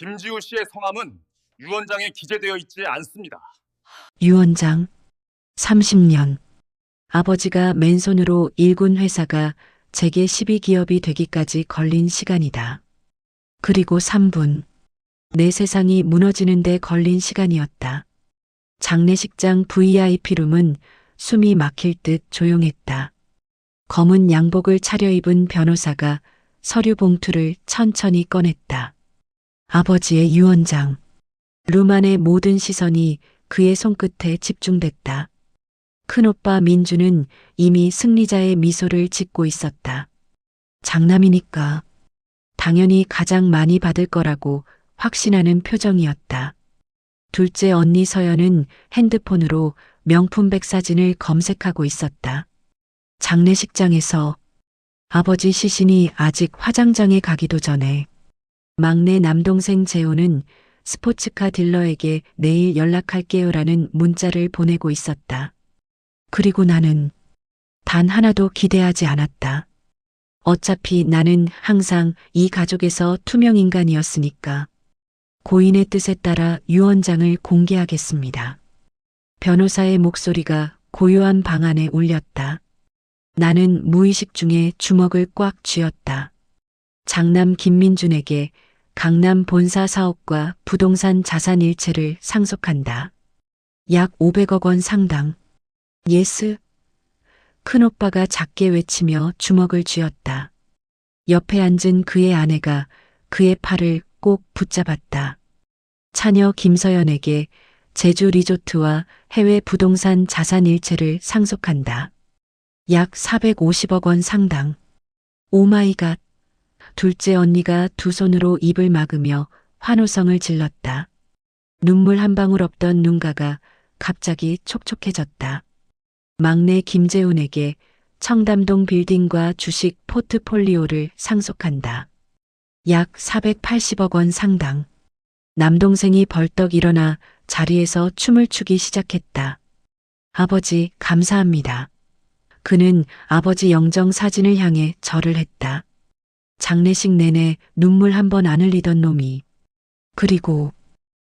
김지우 씨의 성함은 유언장에 기재되어 있지 않습니다. 유언장 30년. 아버지가 맨손으로 일군 회사가 재계 12기업이 되기까지 걸린 시간이다. 그리고 3분. 내 세상이 무너지는데 걸린 시간이었다. 장례식장 VIP룸은 숨이 막힐 듯 조용했다. 검은 양복을 차려입은 변호사가 서류 봉투를 천천히 꺼냈다. 아버지의 유언장. 룸 안의 모든 시선이 그의 손끝에 집중됐다. 큰오빠 민주는 이미 승리자의 미소를 짓고 있었다. 장남이니까 당연히 가장 많이 받을 거라고 확신하는 표정이었다. 둘째 언니 서연은 핸드폰으로 명품백 사진을 검색하고 있었다. 장례식장에서 아버지 시신이 아직 화장장에 가기도 전에 막내 남동생 재호는 스포츠카 딜러에게 내일 연락할게요라는 문자를 보내고 있었다. 그리고 나는 단 하나도 기대하지 않았다. 어차피 나는 항상 이 가족에서 투명 인간이었으니까 고인의 뜻에 따라 유언장을 공개하겠습니다. 변호사의 목소리가 고요한 방 안에 울렸다. 나는 무의식 중에 주먹을 꽉 쥐었다. 장남 김민준에게 강남 본사 사업과 부동산 자산 일체를 상속한다. 약 500억 원 상당. 예스. 큰오빠가 작게 외치며 주먹을 쥐었다. 옆에 앉은 그의 아내가 그의 팔을 꼭 붙잡았다. 차녀 김서연에게 제주 리조트와 해외 부동산 자산 일체를 상속한다. 약 450억 원 상당. 오마이갓. 둘째 언니가 두 손으로 입을 막으며 환호성을 질렀다. 눈물 한 방울 없던 눈가가 갑자기 촉촉해졌다. 막내 김재훈에게 청담동 빌딩과 주식 포트폴리오를 상속한다. 약 480억 원 상당. 남동생이 벌떡 일어나 자리에서 춤을 추기 시작했다. 아버지, 감사합니다. 그는 아버지 영정 사진을 향해 절을 했다. 장례식 내내 눈물 한 번 안 흘리던 놈이. 그리고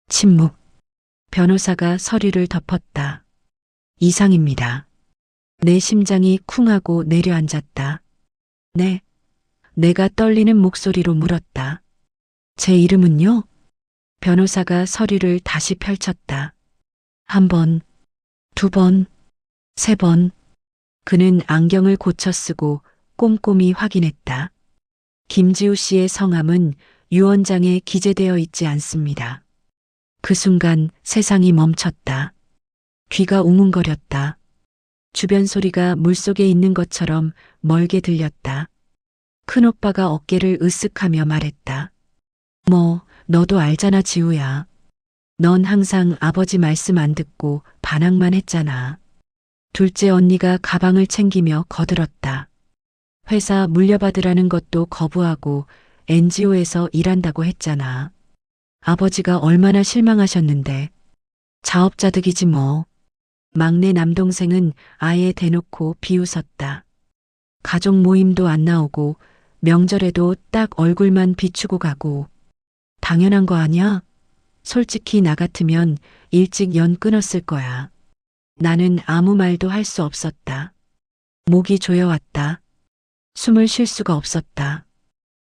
침묵. 변호사가 서류를 덮었다. 이상입니다. 내 심장이 쿵하고 내려앉았다. 네. 내가 떨리는 목소리로 물었다. 제 이름은요? 변호사가 서류를 다시 펼쳤다. 한 번, 두 번, 세 번. 그는 안경을 고쳐 쓰고 꼼꼼히 확인했다. 김지우 씨의 성함은 유언장에 기재되어 있지 않습니다. 그 순간 세상이 멈췄다. 귀가 웅웅거렸다. 주변 소리가 물속에 있는 것처럼 멀게 들렸다. 큰오빠가 어깨를 으쓱하며 말했다. 너도 알잖아, 지우야. 넌 항상 아버지 말씀 안 듣고 반항만 했잖아. 둘째 언니가 가방을 챙기며 거들었다. 회사 물려받으라는 것도 거부하고 NGO에서 일한다고 했잖아. 아버지가 얼마나 실망하셨는데. 자업자득이지 뭐. 막내 남동생은 아예 대놓고 비웃었다. 가족 모임도 안 나오고 명절에도 딱 얼굴만 비추고 가고. 당연한 거 아냐? 솔직히 나 같으면 일찍 연 끊었을 거야. 나는 아무 말도 할 수 없었다. 목이 조여왔다. 숨을 쉴 수가 없었다.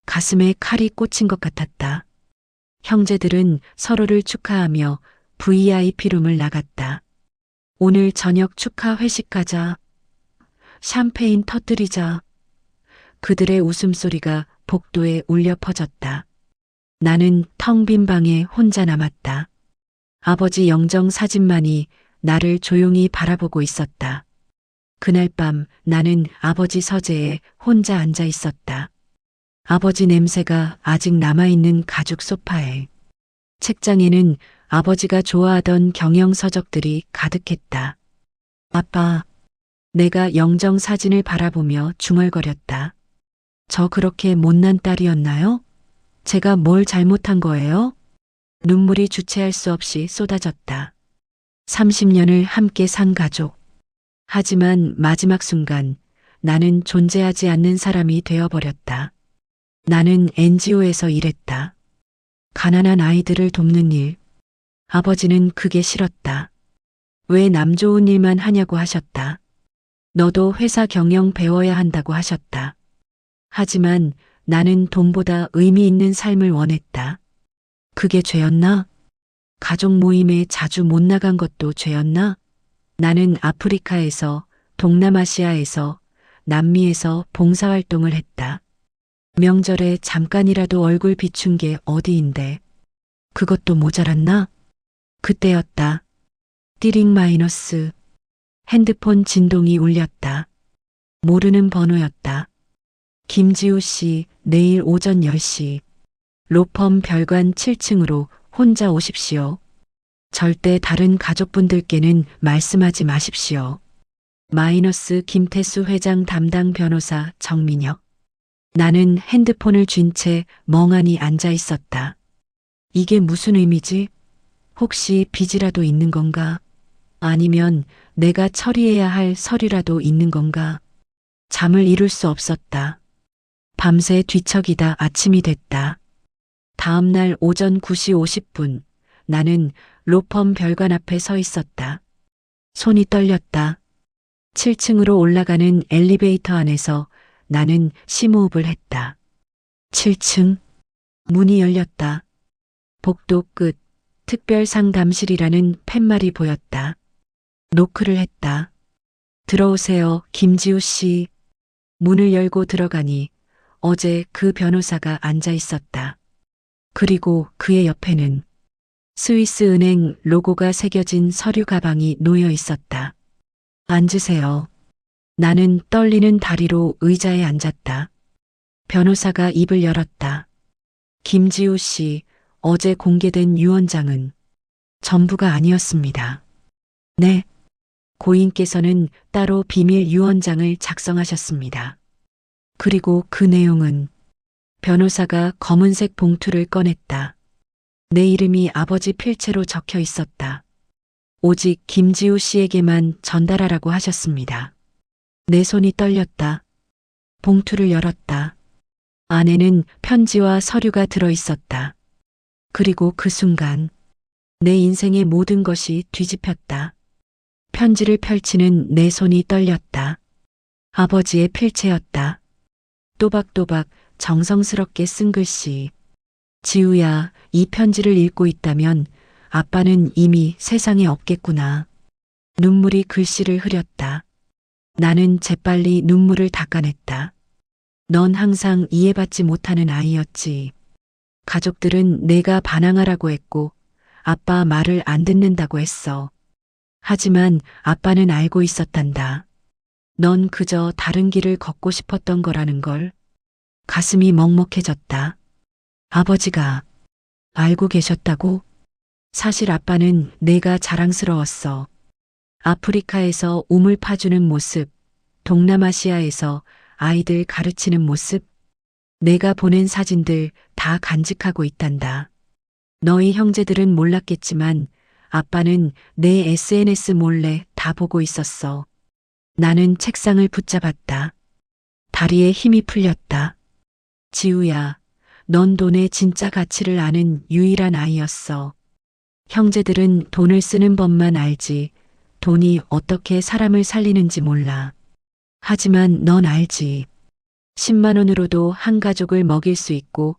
가슴에 칼이 꽂힌 것 같았다. 형제들은 서로를 축하하며 VIP룸을 나갔다. 오늘 저녁 축하 회식 가자. 샴페인 터뜨리자. 그들의 웃음소리가 복도에 울려 퍼졌다. 나는 텅 빈 방에 혼자 남았다. 아버지 영정 사진만이 나를 조용히 바라보고 있었다. 그날 밤 나는 아버지 서재에 혼자 앉아 있었다. 아버지 냄새가 아직 남아있는 가죽 소파에. 책장에는 아버지가 좋아하던 경영 서적들이 가득했다. 아빠, 내가 영정 사진을 바라보며 중얼거렸다. 저 그렇게 못난 딸이었나요? 제가 뭘 잘못한 거예요? 눈물이 주체할 수 없이 쏟아졌다. 30년을 함께 산 가족. 하지만 마지막 순간 나는 존재하지 않는 사람이 되어버렸다. 나는 NGO에서 일했다. 가난한 아이들을 돕는 일. 아버지는 그게 싫었다. 왜 남 좋은 일만 하냐고 하셨다. 너도 회사 경영 배워야 한다고 하셨다. 하지만 나는 돈보다 의미 있는 삶을 원했다. 그게 죄였나? 가족 모임에 자주 못 나간 것도 죄였나? 나는 아프리카에서, 동남아시아에서, 남미에서 봉사활동을 했다. 명절에 잠깐이라도 얼굴 비춘 게 어디인데. 그것도 모자랐나? 그때였다. 띠링 마이너스. 핸드폰 진동이 울렸다. 모르는 번호였다. 김지우 씨, 내일 오전 10시. 로펌 별관 7층으로 혼자 오십시오. 절대 다른 가족분들께는 말씀하지 마십시오. 마이너스 김태수 회장 담당 변호사 정민혁. 나는 핸드폰을 쥔 채 멍하니 앉아 있었다. 이게 무슨 의미지? 혹시 빚이라도 있는 건가? 아니면 내가 처리해야 할 서류라도 있는 건가? 잠을 이룰 수 없었다. 밤새 뒤척이다 아침이 됐다. 다음 날 오전 9시 50분, 나는 로펌 별관 앞에 서 있었다. 손이 떨렸다. 7층으로 올라가는 엘리베이터 안에서 나는 심호흡을 했다. 7층. 문이 열렸다. 복도 끝, 특별상담실이라는 팻말이 보였다. 노크를 했다. 들어오세요, 김지우 씨. 문을 열고 들어가니 어제 그 변호사가 앉아 있었다. 그리고 그의 옆에는 스위스은행 로고가 새겨진 서류 가방이 놓여 있었다. 앉으세요. 나는 떨리는 다리로 의자에 앉았다. 변호사가 입을 열었다. 김지우 씨, 어제 공개된 유언장은 전부가 아니었습니다. 네. 고인께서는 따로 비밀 유언장을 작성하셨습니다. 그리고 그 내용은 변호사가 검은색 봉투를 꺼냈다. 내 이름이 아버지 필체로 적혀 있었다. 오직 김지우 씨에게만 전달하라고 하셨습니다. 내 손이 떨렸다. 봉투를 열었다. 안에는 편지와 서류가 들어 있었다. 그리고 그 순간 내 인생의 모든 것이 뒤집혔다. 편지를 펼치는 내 손이 떨렸다. 아버지의 필체였다. 또박또박 정성스럽게 쓴 글씨. 지우야, 이 편지를 읽고 있다면 아빠는 이미 세상에 없겠구나. 눈물이 글씨를 흐렸다. 나는 재빨리 눈물을 닦아냈다. 넌 항상 이해받지 못하는 아이였지. 가족들은 내가 반항하라고 했고 아빠 말을 안 듣는다고 했어. 하지만 아빠는 알고 있었단다. 넌 그저 다른 길을 걷고 싶었던 거라는 걸. 가슴이 먹먹해졌다. 아버지가 알고 계셨다고? 사실 아빠는 내가 자랑스러웠어. 아프리카에서 우물 파주는 모습, 동남아시아에서 아이들 가르치는 모습, 내가 보낸 사진들 다 간직하고 있단다. 너희 형제들은 몰랐겠지만 아빠는 내 SNS 몰래 다 보고 있었어. 나는 책상을 붙잡았다. 다리에 힘이 풀렸다. 지우야, 넌 돈의 진짜 가치를 아는 유일한 아이였어. 형제들은 돈을 쓰는 법만 알지, 돈이 어떻게 사람을 살리는지 몰라. 하지만 넌 알지. 10만 원으로도 한 가족을 먹일 수 있고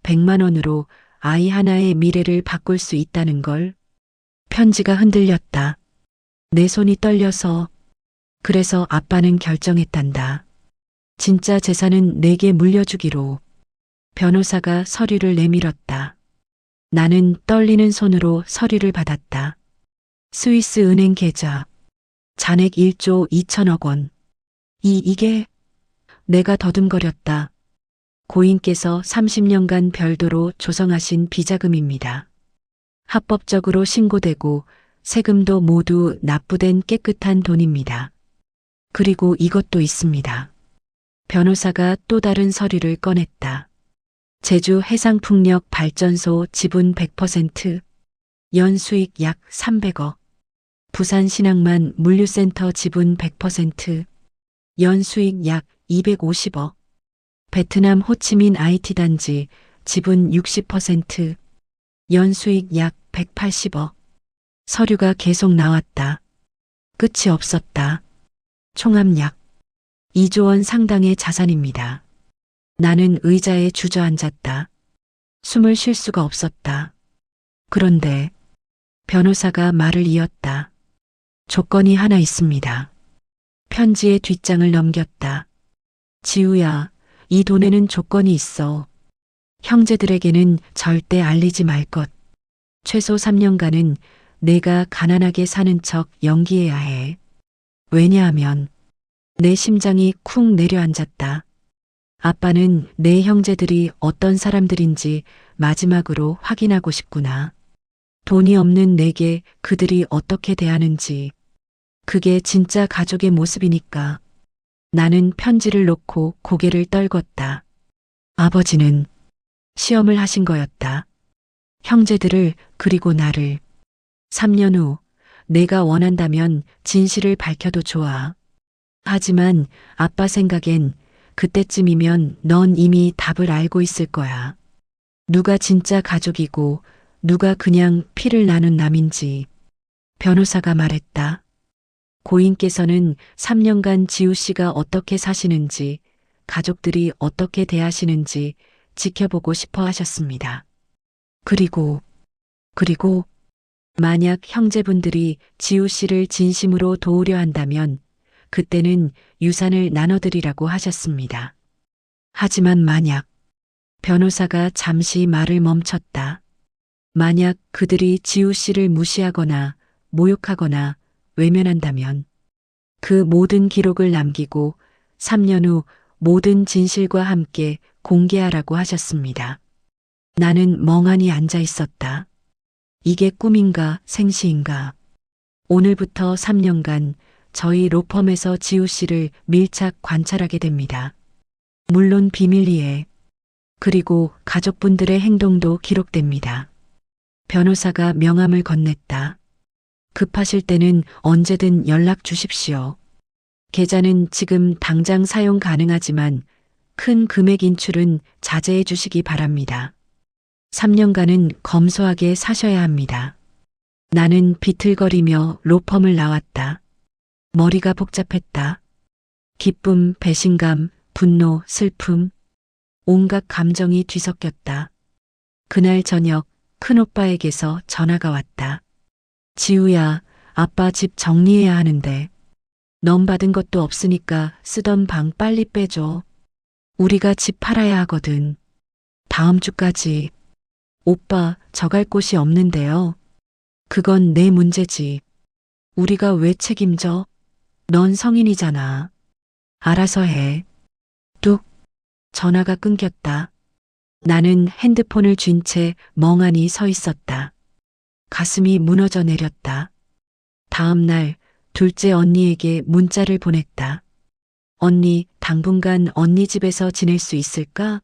100만 원으로 아이 하나의 미래를 바꿀 수 있다는 걸. 편지가 흔들렸다. 내 손이 떨려서. 그래서 아빠는 결정했단다. 진짜 재산은 내게 물려주기로. 변호사가 서류를 내밀었다. 나는 떨리는 손으로 서류를 받았다. 스위스 은행 계좌. 잔액 1조 2천억 원. 이게? 내가 더듬거렸다. 고인께서 30년간 별도로 조성하신 비자금입니다. 합법적으로 신고되고 세금도 모두 납부된 깨끗한 돈입니다. 그리고 이것도 있습니다. 변호사가 또 다른 서류를 꺼냈다. 제주 해상풍력 발전소 지분 100%, 연수익 약 300억. 부산 신항만 물류센터 지분 100%, 연수익 약 250억. 베트남 호치민 IT단지 지분 60%, 연수익 약 180억. 서류가 계속 나왔다. 끝이 없었다. 총합 약 2조 원 상당의 자산입니다. 나는 의자에 주저앉았다. 숨을 쉴 수가 없었다. 그런데 변호사가 말을 이었다. 조건이 하나 있습니다. 편지의 뒷장을 넘겼다. 지우야, 이 돈에는 조건이 있어. 형제들에게는 절대 알리지 말 것. 최소 3년간은 내가 가난하게 사는 척 연기해야 해. 왜냐하면 내 심장이 쿵 내려앉았다. 아빠는 내 형제들이 어떤 사람들인지 마지막으로 확인하고 싶구나. 돈이 없는 내게 그들이 어떻게 대하는지. 그게 진짜 가족의 모습이니까. 나는 편지를 놓고 고개를 떨궜다. 아버지는 시험을 하신 거였다. 형제들을 그리고 나를. 3년 후 내가 원한다면 진실을 밝혀도 좋아. 하지만 아빠 생각엔 그때쯤이면 넌 이미 답을 알고 있을 거야. 누가 진짜 가족이고 누가 그냥 피를 나눈 남인지. 변호사가 말했다. 고인께서는 3년간 지우 씨가 어떻게 사시는지, 가족들이 어떻게 대하시는지 지켜보고 싶어 하셨습니다. 그리고 만약 형제분들이 지우 씨를 진심으로 도우려 한다면 그때는 유산을 나눠드리라고 하셨습니다. 하지만 만약 변호사가 잠시 말을 멈췄다. 만약 그들이 지우 씨를 무시하거나 모욕하거나 외면한다면 그 모든 기록을 남기고 3년 후 모든 진실과 함께 공개하라고 하셨습니다. 나는 멍하니 앉아 있었다. 이게 꿈인가 생시인가. 오늘부터 3년간 저희 로펌에서 지우 씨를 밀착 관찰하게 됩니다. 물론 비밀리에. 그리고 가족분들의 행동도 기록됩니다. 변호사가 명함을 건넸다. 급하실 때는 언제든 연락 주십시오. 계좌는 지금 당장 사용 가능하지만 큰 금액 인출은 자제해 주시기 바랍니다. 3년간은 검소하게 사셔야 합니다. 나는 비틀거리며 로펌을 나왔다. 머리가 복잡했다. 기쁨, 배신감, 분노, 슬픔, 온갖 감정이 뒤섞였다. 그날 저녁 큰오빠에게서 전화가 왔다. 지우야, 아빠 집 정리해야 하는데. 넌 받은 것도 없으니까 쓰던 방 빨리 빼줘. 우리가 집 팔아야 하거든. 다음 주까지. 오빠, 저 갈 곳이 없는데요. 그건 내 문제지. 우리가 왜 책임져? 넌 성인이잖아. 알아서 해. 뚝. 전화가 끊겼다. 나는 핸드폰을 쥔 채 멍하니 서 있었다. 가슴이 무너져 내렸다. 다음 날 둘째 언니에게 문자를 보냈다. 언니, 당분간 언니 집에서 지낼 수 있을까?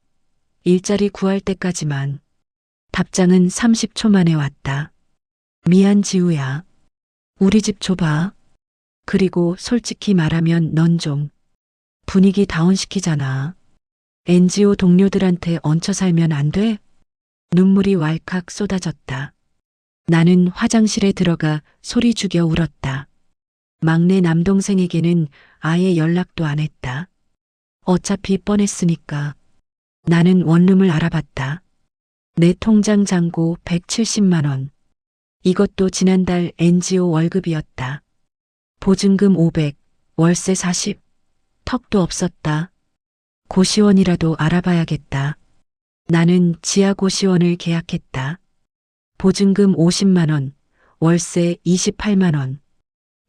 일자리 구할 때까지만. 답장은 30초 만에 왔다. 미안 지우야. 우리 집 줘봐. 그리고 솔직히 말하면 넌 좀 분위기 다운시키잖아. NGO 동료들한테 얹혀 살면 안 돼? 눈물이 왈칵 쏟아졌다. 나는 화장실에 들어가 소리 죽여 울었다. 막내 남동생에게는 아예 연락도 안 했다. 어차피 뻔했으니까. 나는 원룸을 알아봤다. 내 통장 잔고 170만 원. 이것도 지난달 NGO 월급이었다. 보증금 500, 월세 40. 턱도 없었다. 고시원이라도 알아봐야겠다. 나는 지하 고시원을 계약했다. 보증금 50만 원, 월세 28만 원.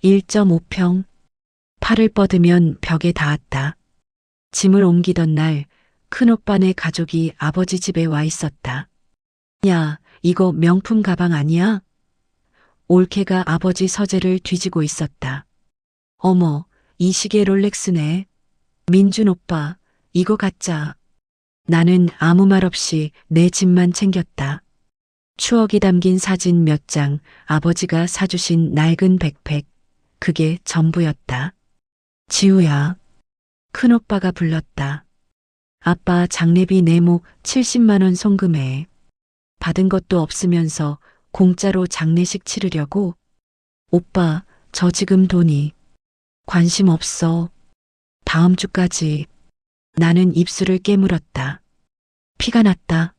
1.5평. 팔을 뻗으면 벽에 닿았다. 짐을 옮기던 날 큰오빠네 가족이 아버지 집에 와 있었다. 야, 이거 명품 가방 아니야? 올케가 아버지 서재를 뒤지고 있었다. 어머, 이 시계 롤렉스네. 민준 오빠, 이거 갖자. 나는 아무 말 없이 내 짐만 챙겼다. 추억이 담긴 사진 몇 장, 아버지가 사주신 낡은 백팩. 그게 전부였다. 지우야. 큰오빠가 불렀다. 아빠 장례비 내목 70만 원 송금해. 받은 것도 없으면서 공짜로 장례식 치르려고? 오빠, 저 지금 돈이 관심 없어. 다음 주까지. 나는 입술을 깨물었다. 피가 났다.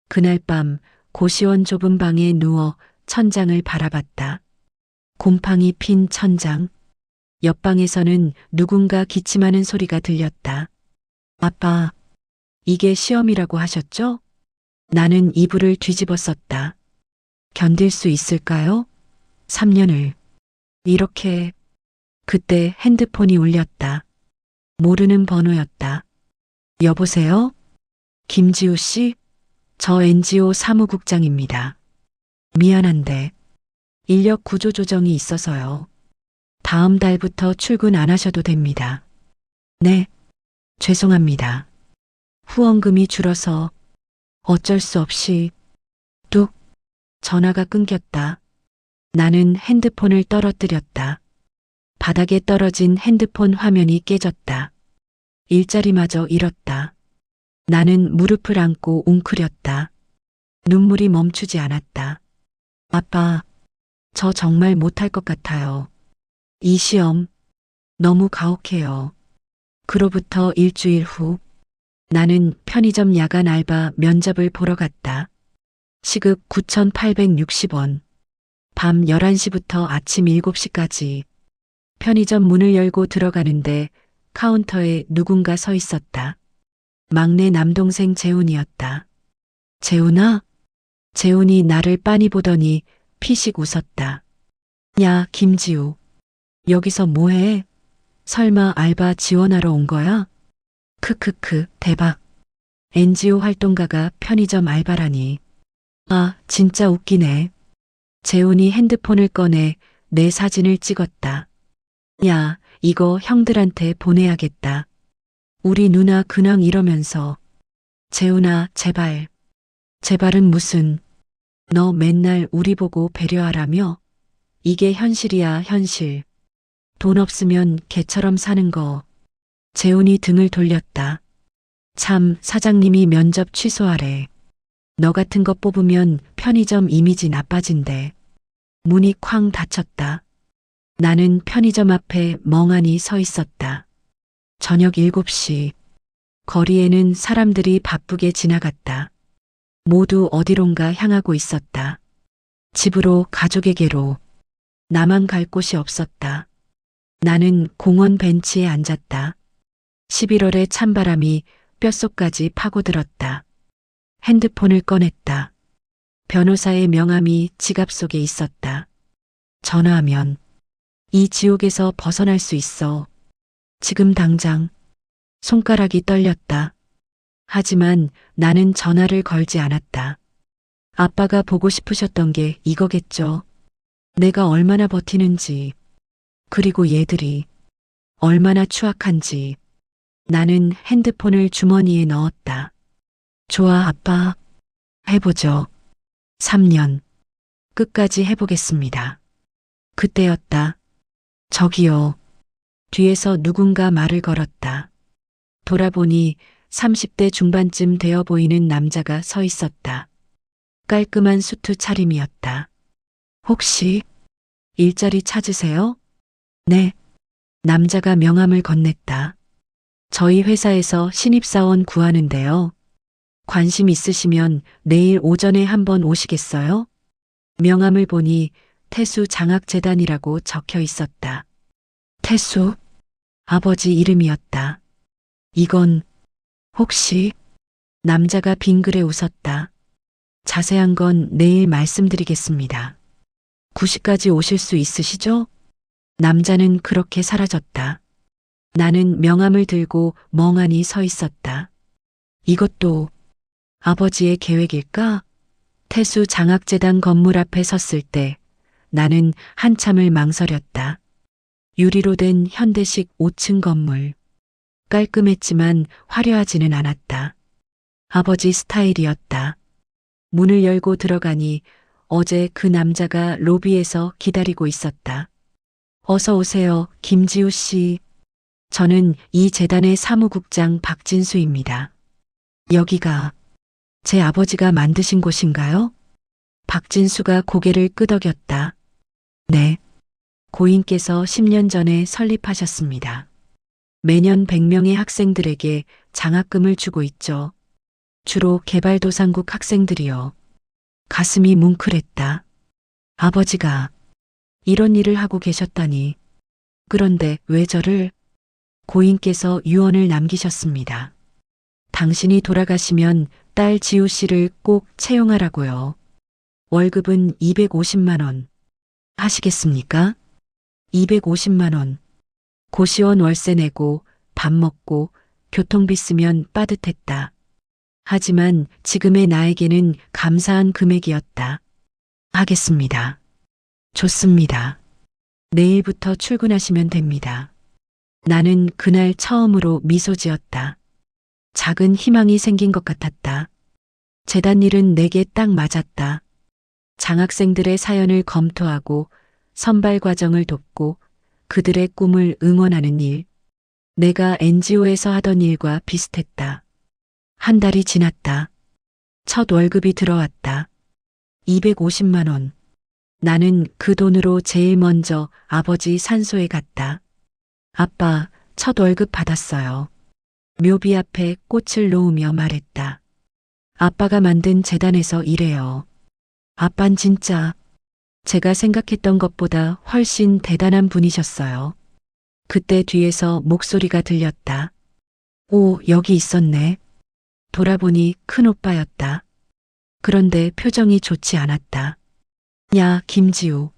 그날 밤 고시원 좁은 방에 누워 천장을 바라봤다. 곰팡이 핀 천장. 옆방에서는 누군가 기침하는 소리가 들렸다. 아빠, 이게 시험이라고 하셨죠? 나는 이불을 뒤집어 썼다. 견딜 수 있을까요? 3년을. 이렇게. 그때 핸드폰이 울렸다. 모르는 번호였다. 여보세요? 김지우 씨? 저 NGO 사무국장입니다. 미안한데 인력 구조 조정이 있어서요. 다음 달부터 출근 안 하셔도 됩니다. 네, 죄송합니다. 후원금이 줄어서 어쩔 수 없이. 뚝. 전화가 끊겼다. 나는 핸드폰을 떨어뜨렸다. 바닥에 떨어진 핸드폰 화면이 깨졌다. 일자리마저 잃었다. 나는 무릎을 안고 웅크렸다. 눈물이 멈추지 않았다. 아빠, 저 정말 못할 것 같아요. 이 시험 너무 가혹해요. 그로부터 일주일 후 나는 편의점 야간 알바 면접을 보러 갔다. 시급 9,860원. 밤 11시부터 아침 7시까지. 편의점 문을 열고 들어가는데 카운터에 누군가 서 있었다. 막내 남동생 재훈이었다. 재훈아? 재훈이 나를 빤히 보더니 피식 웃었다. 야, 김지우. 여기서 뭐해? 설마 알바 지원하러 온 거야? 크크크, 대박. NGO 활동가가 편의점 알바라니. 아, 진짜 웃기네. 재훈이 핸드폰을 꺼내 내 사진을 찍었다. 야, 이거 형들한테 보내야겠다. 우리 누나 근황 이러면서. 재훈아, 제발. 제발은 무슨. 너 맨날 우리 보고 배려하라며? 이게 현실이야, 현실. 돈 없으면 개처럼 사는 거. 재훈이 등을 돌렸다. 참, 사장님이 면접 취소하래. 너 같은 거 뽑으면 편의점 이미지 나빠진대. 문이 쾅 닫혔다. 나는 편의점 앞에 멍하니 서 있었다. 저녁 7시. 거리에는 사람들이 바쁘게 지나갔다. 모두 어디론가 향하고 있었다. 집으로, 가족에게로. 나만 갈 곳이 없었다. 나는 공원 벤치에 앉았다. 11월의 찬바람이 뼛속까지 파고들었다. 핸드폰을 꺼냈다. 변호사의 명함이 지갑 속에 있었다. 전화하면 이 지옥에서 벗어날 수 있어. 지금 당장. 손가락이 떨렸다. 하지만 나는 전화를 걸지 않았다. 아빠가 보고 싶으셨던 게 이거겠죠. 내가 얼마나 버티는지, 그리고 얘들이 얼마나 추악한지. 나는 핸드폰을 주머니에 넣었다. 좋아, 아빠. 해보죠. 3년. 끝까지 해보겠습니다. 그때였다. 저기요. 뒤에서 누군가 말을 걸었다. 돌아보니 30대 중반쯤 되어 보이는 남자가 서 있었다. 깔끔한 수트 차림이었다. 혹시 일자리 찾으세요? 네. 남자가 명함을 건넸다. 저희 회사에서 신입사원 구하는데요. 관심 있으시면 내일 오전에 한번 오시겠어요? 명함을 보니 태수 장학재단이라고 적혀 있었다. 태수? 아버지 이름이었다. 이건 혹시? 남자가 빙그레 웃었다. 자세한 건 내일 말씀드리겠습니다. 9시까지 오실 수 있으시죠? 남자는 그렇게 사라졌다. 나는 명함을 들고 멍하니 서 있었다. 이것도 아버지의 계획일까? 태수 장학재단 건물 앞에 섰을 때 나는 한참을 망설였다. 유리로 된 현대식 5층 건물. 깔끔했지만 화려하지는 않았다. 아버지 스타일이었다. 문을 열고 들어가니 어제 그 남자가 로비에서 기다리고 있었다. 어서 오세요, 김지우 씨. 저는 이 재단의 사무국장 박진수입니다. 여기가 제 아버지가 만드신 곳인가요? 박진수가 고개를 끄덕였다. 네. 고인께서 10년 전에 설립하셨습니다. 매년 100명의 학생들에게 장학금을 주고 있죠. 주로 개발도상국 학생들이요. 가슴이 뭉클했다. 아버지가 이런 일을 하고 계셨다니. 그런데 왜 저를? 고인께서 유언을 남기셨습니다. 당신이 돌아가시면 딸 지우 씨를 꼭 채용하라고요. 월급은 250만 원. 하시겠습니까? 250만 원. 고시원 월세 내고 밥 먹고 교통비 쓰면 빠듯했다. 하지만 지금의 나에게는 감사한 금액이었다. 하겠습니다. 좋습니다. 내일부터 출근하시면 됩니다. 나는 그날 처음으로 미소 지었다. 작은 희망이 생긴 것 같았다. 재단 일은 내게 딱 맞았다. 장학생들의 사연을 검토하고 선발 과정을 돕고 그들의 꿈을 응원하는 일. 내가 NGO에서 하던 일과 비슷했다. 한 달이 지났다. 첫 월급이 들어왔다. 250만 원. 나는 그 돈으로 제일 먼저 아버지 산소에 갔다. 아빠, 첫 월급 받았어요. 묘비 앞에 꽃을 놓으며 말했다. 아빠가 만든 재단에서 일해요. 아빤 진짜 제가 생각했던 것보다 훨씬 대단한 분이셨어요. 그때 뒤에서 목소리가 들렸다. 오, 여기 있었네. 돌아보니 큰오빠였다. 그런데 표정이 좋지 않았다. 야, 김지우.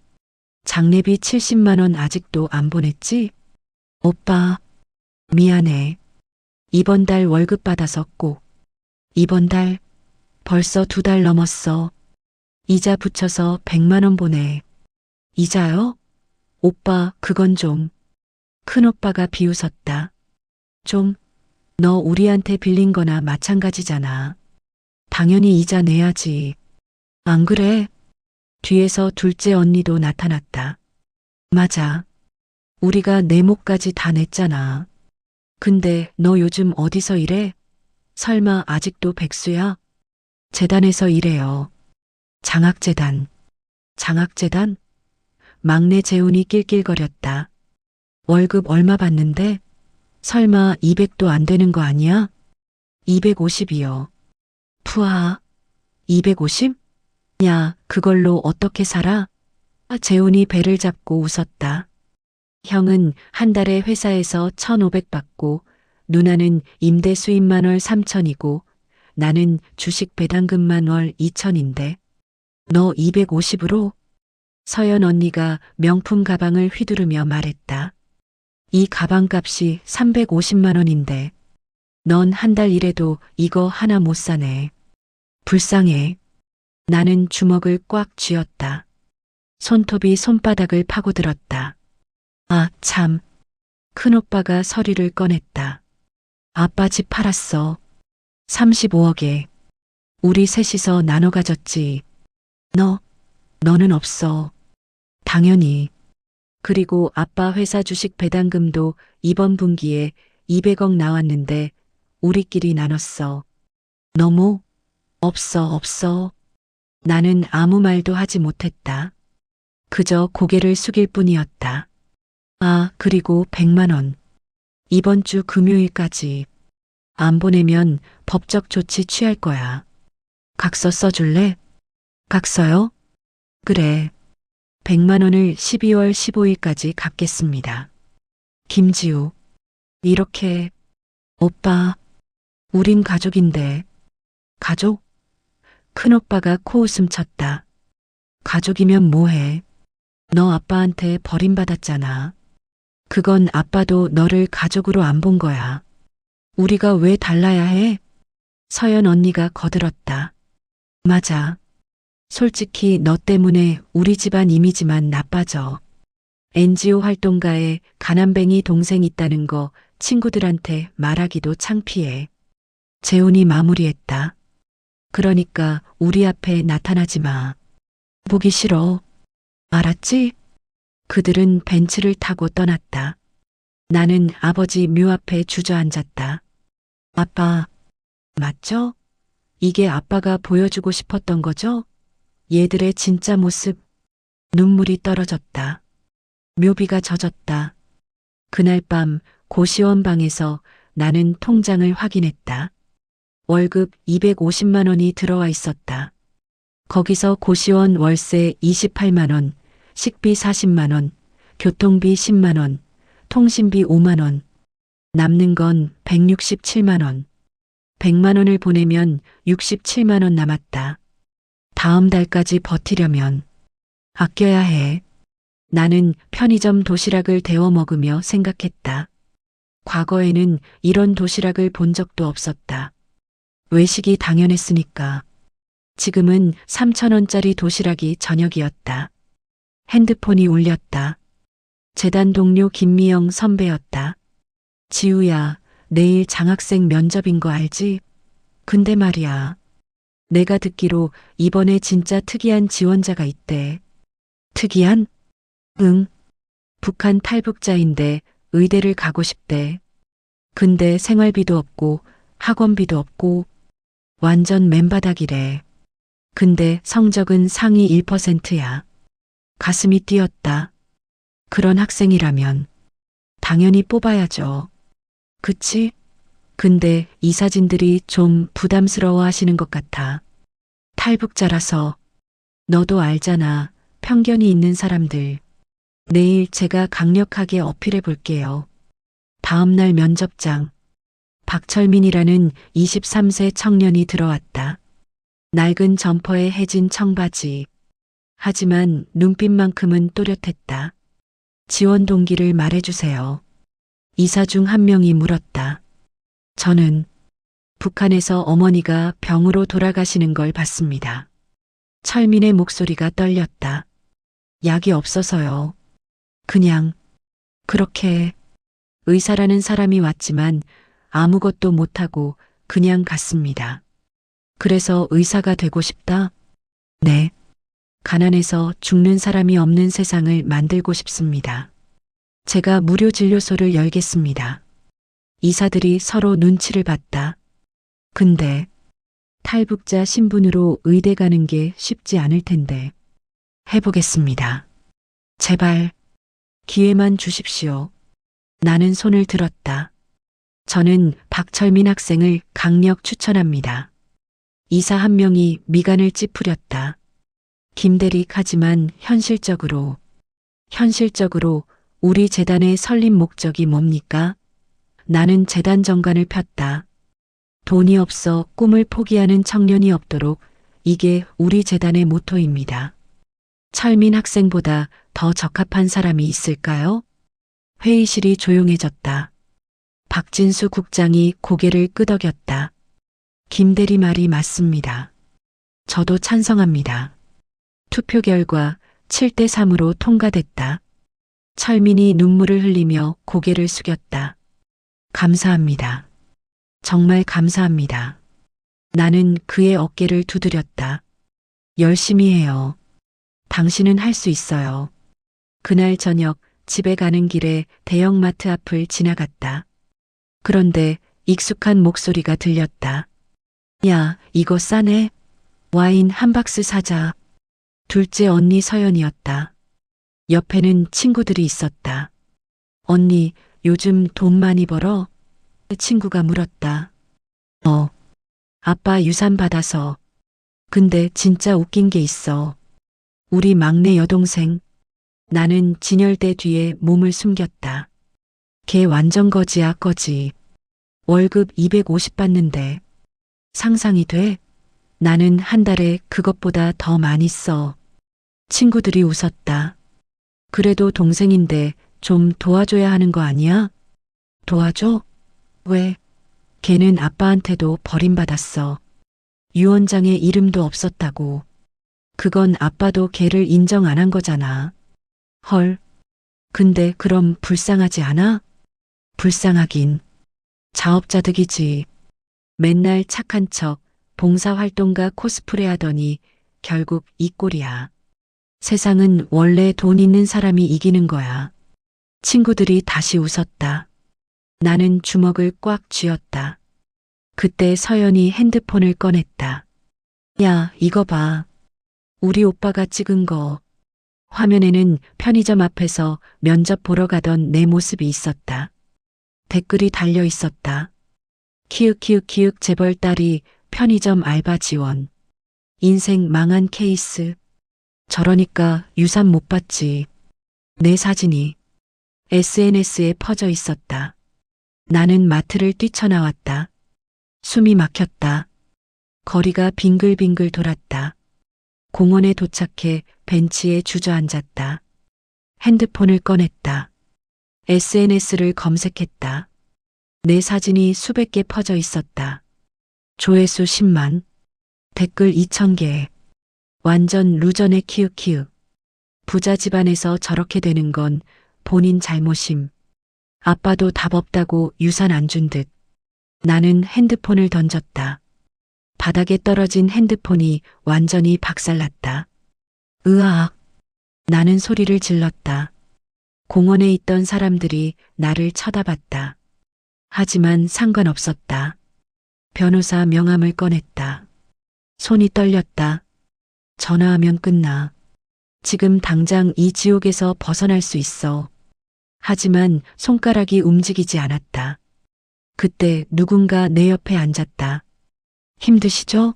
장례비 70만 원 아직도 안 보냈지? 오빠, 미안해. 이번 달 월급 받아서 꼭. 이번 달, 벌써 2달 넘었어. 이자 붙여서 100만 원 보내. 이자요? 오빠, 그건 좀. 큰오빠가 비웃었다. 좀, 너 우리한테 빌린 거나 마찬가지잖아. 당연히 이자 내야지. 안 그래? 뒤에서 둘째 언니도 나타났다. 맞아. 우리가 내 몫까지 다 냈잖아. 근데 너 요즘 어디서 일해? 설마 아직도 백수야? 재단에서 일해요. 장학재단. 장학재단? 막내 재훈이 낄낄거렸다. 월급 얼마 받는데? 설마 200도 안 되는 거 아니야? 250이요. 푸아. 250? 야, 그걸로 어떻게 살아? 재훈이 배를 잡고 웃었다. 형은 한 달에 회사에서 1,500 받고 누나는 임대 수입만 월 3,000이고 나는 주식 배당금만 월 2,000인데 너 250으로? 서연 언니가 명품 가방을 휘두르며 말했다. 이 가방값이 350만 원인데 넌 한 달 일해도 이거 하나 못 사네. 불쌍해. 나는 주먹을 꽉 쥐었다. 손톱이 손바닥을 파고들었다. 아, 참. 큰오빠가 서류를 꺼냈다. 아빠 집 팔았어. 35억에. 우리 셋이서 나눠 가졌지. 너는 없어. 당연히. 그리고 아빠 회사 주식 배당금도 이번 분기에 200억 나왔는데 우리끼리 나눴어. 너무? 없어. 나는 아무 말도 하지 못했다. 그저 고개를 숙일 뿐이었다. 아, 그리고 100만 원. 이번 주 금요일까지. 안 보내면 법적 조치 취할 거야. 각서 써줄래? 각서요? 그래. 100만 원을 12월 15일까지 갚겠습니다. 김지우. 이렇게. 오빠. 우린 가족인데. 가족? 큰오빠가 코웃음 쳤다. 가족이면 뭐해? 너 아빠한테 버림받았잖아. 그건 아빠도 너를 가족으로 안 본 거야. 우리가 왜 달라야 해? 서연 언니가 거들었다. 맞아. 솔직히 너 때문에 우리 집안 이미지만 나빠져. NGO 활동가에 가난뱅이 동생 있다는 거 친구들한테 말하기도 창피해. 재훈이 마무리했다. 그러니까 우리 앞에 나타나지 마. 보기 싫어. 알았지? 그들은 벤츠를 타고 떠났다. 나는 아버지 묘 앞에 주저앉았다. 아빠, 맞죠? 이게 아빠가 보여주고 싶었던 거죠? 얘들의 진짜 모습. 눈물이 떨어졌다. 묘비가 젖었다. 그날 밤 고시원 방에서 나는 통장을 확인했다. 월급 250만 원이 들어와 있었다. 거기서 고시원 월세 28만 원, 식비 40만 원, 교통비 10만 원, 통신비 5만 원, 남는 건 167만 원. 100만 원을 보내면 67만 원 남았다. 다음 달까지 버티려면 아껴야 해. 나는 편의점 도시락을 데워 먹으며 생각했다. 과거에는 이런 도시락을 본 적도 없었다. 외식이 당연했으니까. 지금은 3,000원짜리 도시락이 저녁이었다. 핸드폰이 울렸다. 재단 동료 김미영 선배였다. 지우야, 내일 장학생 면접인 거 알지? 근데 말이야. 내가 듣기로 이번에 진짜 특이한 지원자가 있대. 특이한? 응. 북한 탈북자인데 의대를 가고 싶대. 근데 생활비도 없고 학원비도 없고 완전 맨바닥이래. 근데 성적은 상위 1%야. 가슴이 뛰었다. 그런 학생이라면 당연히 뽑아야죠. 그치? 근데 이 사진들이 좀 부담스러워 하시는 것 같아. 탈북자라서. 너도 알잖아. 편견이 있는 사람들. 내일 제가 강력하게 어필해 볼게요. 다음날 면접장. 박철민이라는 23세 청년이 들어왔다. 낡은 점퍼에 해진 청바지. 하지만 눈빛만큼은 또렷했다. 지원 동기를 말해주세요. 이사 중 한 명이 물었다. 저는 북한에서 어머니가 병으로 돌아가시는 걸 봤습니다. 철민의 목소리가 떨렸다. 약이 없어서요. 그냥 그렇게 의사라는 사람이 왔지만 아무것도 못하고 그냥 갔습니다. 그래서 의사가 되고 싶다? 네. 가난해서 죽는 사람이 없는 세상을 만들고 싶습니다. 제가 무료 진료소를 열겠습니다. 이사들이 서로 눈치를 봤다. 근데 탈북자 신분으로 의대 가는 게 쉽지 않을 텐데. 해보겠습니다. 제발 기회만 주십시오. 나는 손을 들었다. 저는 박철민 학생을 강력 추천합니다. 이사 한 명이 미간을 찌푸렸다. 김대릭 하지만 현실적으로 우리 재단의 설립 목적이 뭡니까? 나는 재단 정관을 폈다. 돈이 없어 꿈을 포기하는 청년이 없도록 이게 우리 재단의 모토입니다. 철민 학생보다 더 적합한 사람이 있을까요? 회의실이 조용해졌다. 박진수 국장이 고개를 끄덕였다. 김대리 말이 맞습니다. 저도 찬성합니다. 투표 결과 7대 3으로 통과됐다. 철민이 눈물을 흘리며 고개를 숙였다. 감사합니다. 정말 감사합니다. 나는 그의 어깨를 두드렸다. 열심히 해요. 당신은 할 수 있어요. 그날 저녁 집에 가는 길에 대형마트 앞을 지나갔다. 그런데 익숙한 목소리가 들렸다. 야, 이거 싸네. 와인 한 박스 사자. 둘째 언니 서연이었다. 옆에는 친구들이 있었다. 언니, 요즘 돈 많이 벌어? 친구가 물었다. 아빠 유산 받아서. 근데 진짜 웃긴 게 있어. 우리 막내 여동생. 나는 진열대 뒤에 몸을 숨겼다. 걔 완전 거지야, 거지. 월급 250 받는데. 상상이 돼? 나는 한 달에 그것보다 더 많이 써. 친구들이 웃었다. 그래도 동생인데 좀 도와줘야 하는 거 아니야? 도와줘? 왜? 걔는 아빠한테도 버림받았어. 유언장에 이름도 없었다고. 그건 아빠도 걔를 인정 안 한 거잖아. 헐. 근데 그럼 불쌍하지 않아? 불쌍하긴. 자업자득이지. 맨날 착한 척, 봉사활동가 코스프레 하더니 결국 이 꼴이야. 세상은 원래 돈 있는 사람이 이기는 거야. 친구들이 다시 웃었다. 나는 주먹을 꽉 쥐었다. 그때 서연이 핸드폰을 꺼냈다. 야, 이거 봐. 우리 오빠가 찍은 거. 화면에는 편의점 앞에서 면접 보러 가던 내 모습이 있었다. 댓글이 달려 있었다. 키읔키읔키읔 재벌 딸이 편의점 알바 지원. 인생 망한 케이스. 저러니까 유산 못 받지. 내 사진이 SNS에 퍼져 있었다. 나는 마트를 뛰쳐나왔다. 숨이 막혔다. 거리가 빙글빙글 돌았다. 공원에 도착해 벤치에 주저앉았다. 핸드폰을 꺼냈다. SNS를 검색했다. 내 사진이 수백 개 퍼져 있었다. 조회수 10만, 댓글 2,000개. 완전 루전의 키읔키읔. 부자 집안에서 저렇게 되는 건 본인 잘못임. 아빠도 답 없다고 유산 안 준 듯. 나는 핸드폰을 던졌다. 바닥에 떨어진 핸드폰이 완전히 박살났다. 으악. 나는 소리를 질렀다. 공원에 있던 사람들이 나를 쳐다봤다. 하지만 상관없었다. 변호사 명함을 꺼냈다. 손이 떨렸다. 전화하면 끝나. 지금 당장 이 지옥에서 벗어날 수 있어. 하지만 손가락이 움직이지 않았다. 그때 누군가 내 옆에 앉았다. 힘드시죠?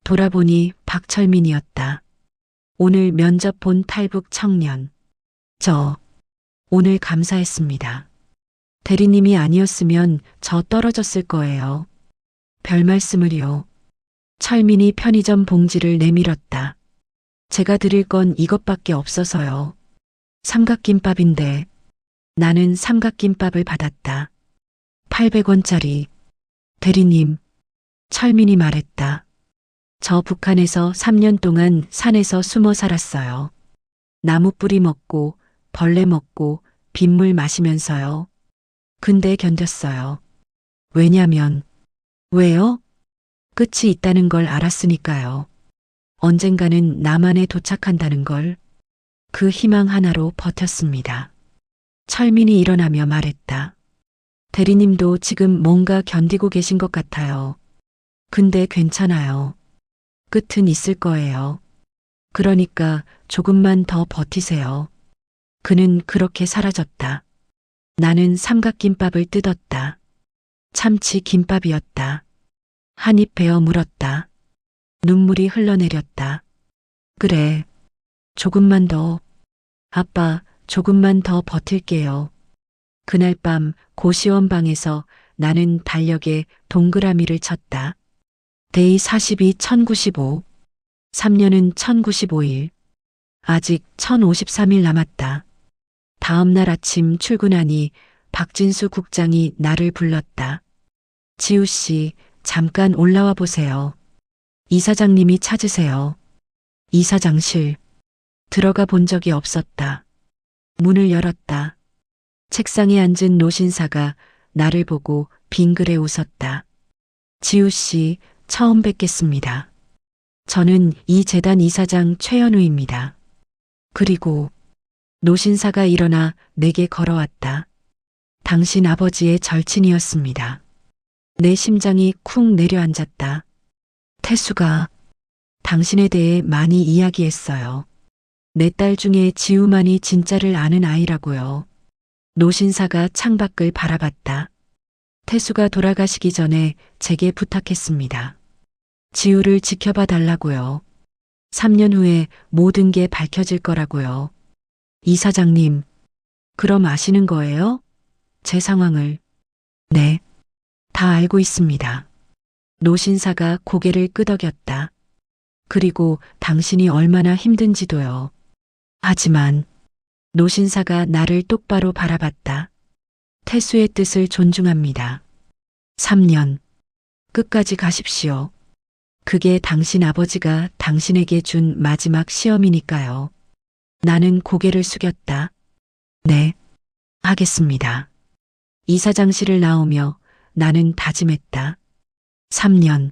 돌아보니 박철민이었다. 오늘 면접 본 탈북 청년. 오늘 감사했습니다. 대리님이 아니었으면 저 떨어졌을 거예요. 별 말씀을요. 철민이 편의점 봉지를 내밀었다. 제가 드릴 건 이것밖에 없어서요. 삼각김밥인데. 나는 삼각김밥을 받았다. 800원짜리. 대리님. 철민이 말했다. 저 북한에서 3년 동안 산에서 숨어 살았어요. 나무 뿌리 먹고 벌레 먹고 빗물 마시면서요. 근데 견뎠어요. 왜냐면. 왜요? 끝이 있다는 걸 알았으니까요. 언젠가는 남한에 도착한다는 걸. 그 희망 하나로 버텼습니다. 철민이 일어나며 말했다. 대리님도 지금 뭔가 견디고 계신 것 같아요. 근데 괜찮아요. 끝은 있을 거예요. 그러니까 조금만 더 버티세요. 그는 그렇게 사라졌다. 나는 삼각김밥을 뜯었다. 참치 김밥이었다. 한 입 베어 물었다. 눈물이 흘러내렸다. 그래. 조금만 더. 아빠, 조금만 더 버틸게요. 그날 밤 고시원 방에서 나는 달력에 동그라미를 쳤다. 데이 42 1095. 3년은 1095일. 아직 1053일 남았다. 다음 날 아침 출근하니 박진수 국장이 나를 불렀다. 지우 씨, 잠깐 올라와 보세요. 이사장님이 찾으세요. 이사장실. 들어가 본 적이 없었다. 문을 열었다. 책상에 앉은 노신사가 나를 보고 빙그레 웃었다. 지우 씨, 처음 뵙겠습니다. 저는 이 재단 이사장 최현우입니다. 그리고 노신사가 일어나 내게 걸어왔다. 당신 아버지의 절친이었습니다. 내 심장이 쿵 내려앉았다. 태수가 당신에 대해 많이 이야기했어요. 내 딸 중에 지우만이 진짜를 아는 아이라고요. 노신사가 창밖을 바라봤다. 태수가 돌아가시기 전에 제게 부탁했습니다. 지우를 지켜봐 달라고요. 3년 후에 모든 게 밝혀질 거라고요. 이사장님, 그럼 아시는 거예요? 제 상황을. 네, 다 알고 있습니다. 노신사가 고개를 끄덕였다. 그리고 당신이 얼마나 힘든지도요. 하지만 노신사가 나를 똑바로 바라봤다. 태수의 뜻을 존중합니다. 3년. 끝까지 가십시오. 그게 당신 아버지가 당신에게 준 마지막 시험이니까요. 나는 고개를 숙였다. 네, 하겠습니다. 이사장실을 나오며 나는 다짐했다. 3년.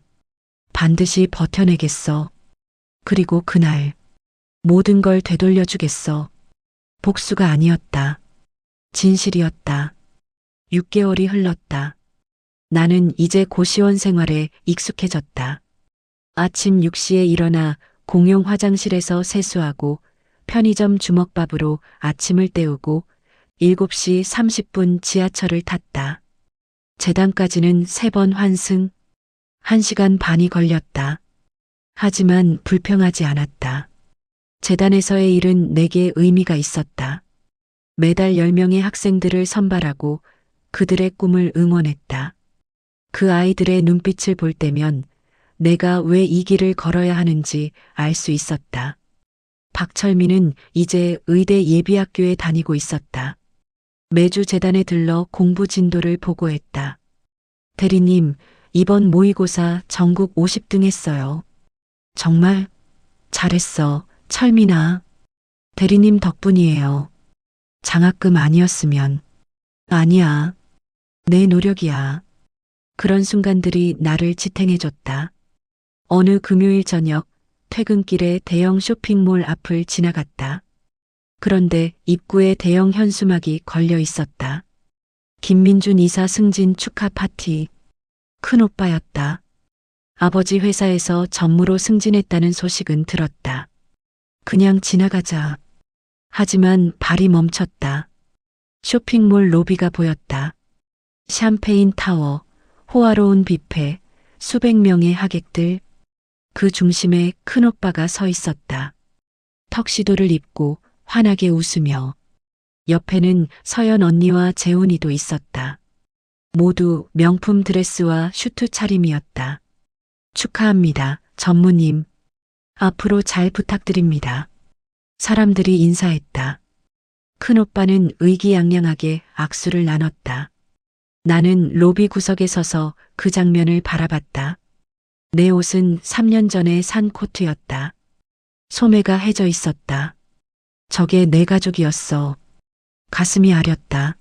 반드시 버텨내겠어. 그리고 그날 모든 걸 되돌려주겠어. 복수가 아니었다. 진실이었다. 6개월이 흘렀다. 나는 이제 고시원 생활에 익숙해졌다. 아침 6시에 일어나 공용 화장실에서 세수하고 편의점 주먹밥으로 아침을 때우고 7시 30분 지하철을 탔다. 재단까지는 3번 환승, 1시간 반이 걸렸다. 하지만 불평하지 않았다. 재단에서의 일은 내게 의미가 있었다. 매달 10명의 학생들을 선발하고 그들의 꿈을 응원했다. 그 아이들의 눈빛을 볼 때면 내가 왜 이 길을 걸어야 하는지 알 수 있었다. 박철민은 이제 의대 예비학교에 다니고 있었다. 매주 재단에 들러 공부 진도를 보고했다. 대리님, 이번 모의고사 전국 50등 했어요. 정말 잘했어, 철민아. 대리님 덕분이에요. 장학금 아니었으면. 아니야. 내 노력이야. 그런 순간들이 나를 지탱해줬다. 어느 금요일 저녁 퇴근길에 대형 쇼핑몰 앞을 지나갔다. 그런데 입구에 대형 현수막이 걸려 있었다. 김민준 이사 승진 축하 파티. 큰오빠였다. 아버지 회사에서 전무로 승진했다는 소식은 들었다. 그냥 지나가자. 하지만 발이 멈췄다. 쇼핑몰 로비가 보였다. 샴페인 타워, 호화로운 뷔페, 수백 명의 하객들. 그 중심에 큰오빠가 서 있었다. 턱시도를 입고 환하게 웃으며. 옆에는 서연 언니와 재훈이도 있었다. 모두 명품 드레스와 슈트 차림이었다. 축하합니다, 전무님. 앞으로 잘 부탁드립니다. 사람들이 인사했다. 큰오빠는 의기양양하게 악수를 나눴다. 나는 로비 구석에 서서 그 장면을 바라봤다. 내 옷은 3년 전에 산 코트였다. 소매가 해져 있었다. 저게 내 가족이었어. 가슴이 아렸다.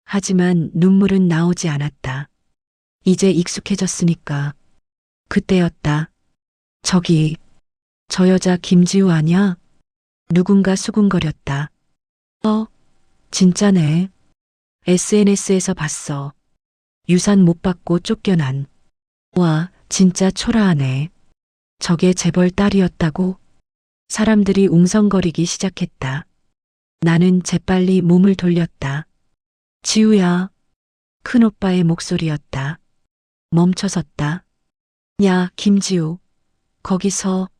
하지만 눈물은 나오지 않았다. 이제 익숙해졌으니까. 그때였다. 저기, 저 여자 김지우 아냐? 누군가 수군거렸다. 진짜네. SNS에서 봤어. 유산 못 받고 쫓겨난. 와, 진짜 초라하네. 저게 재벌 딸이었다고? 사람들이 웅성거리기 시작했다. 나는 재빨리 몸을 돌렸다. 지우야. 큰오빠의 목소리였다. 멈춰섰다. 야, 김지우. 거기서.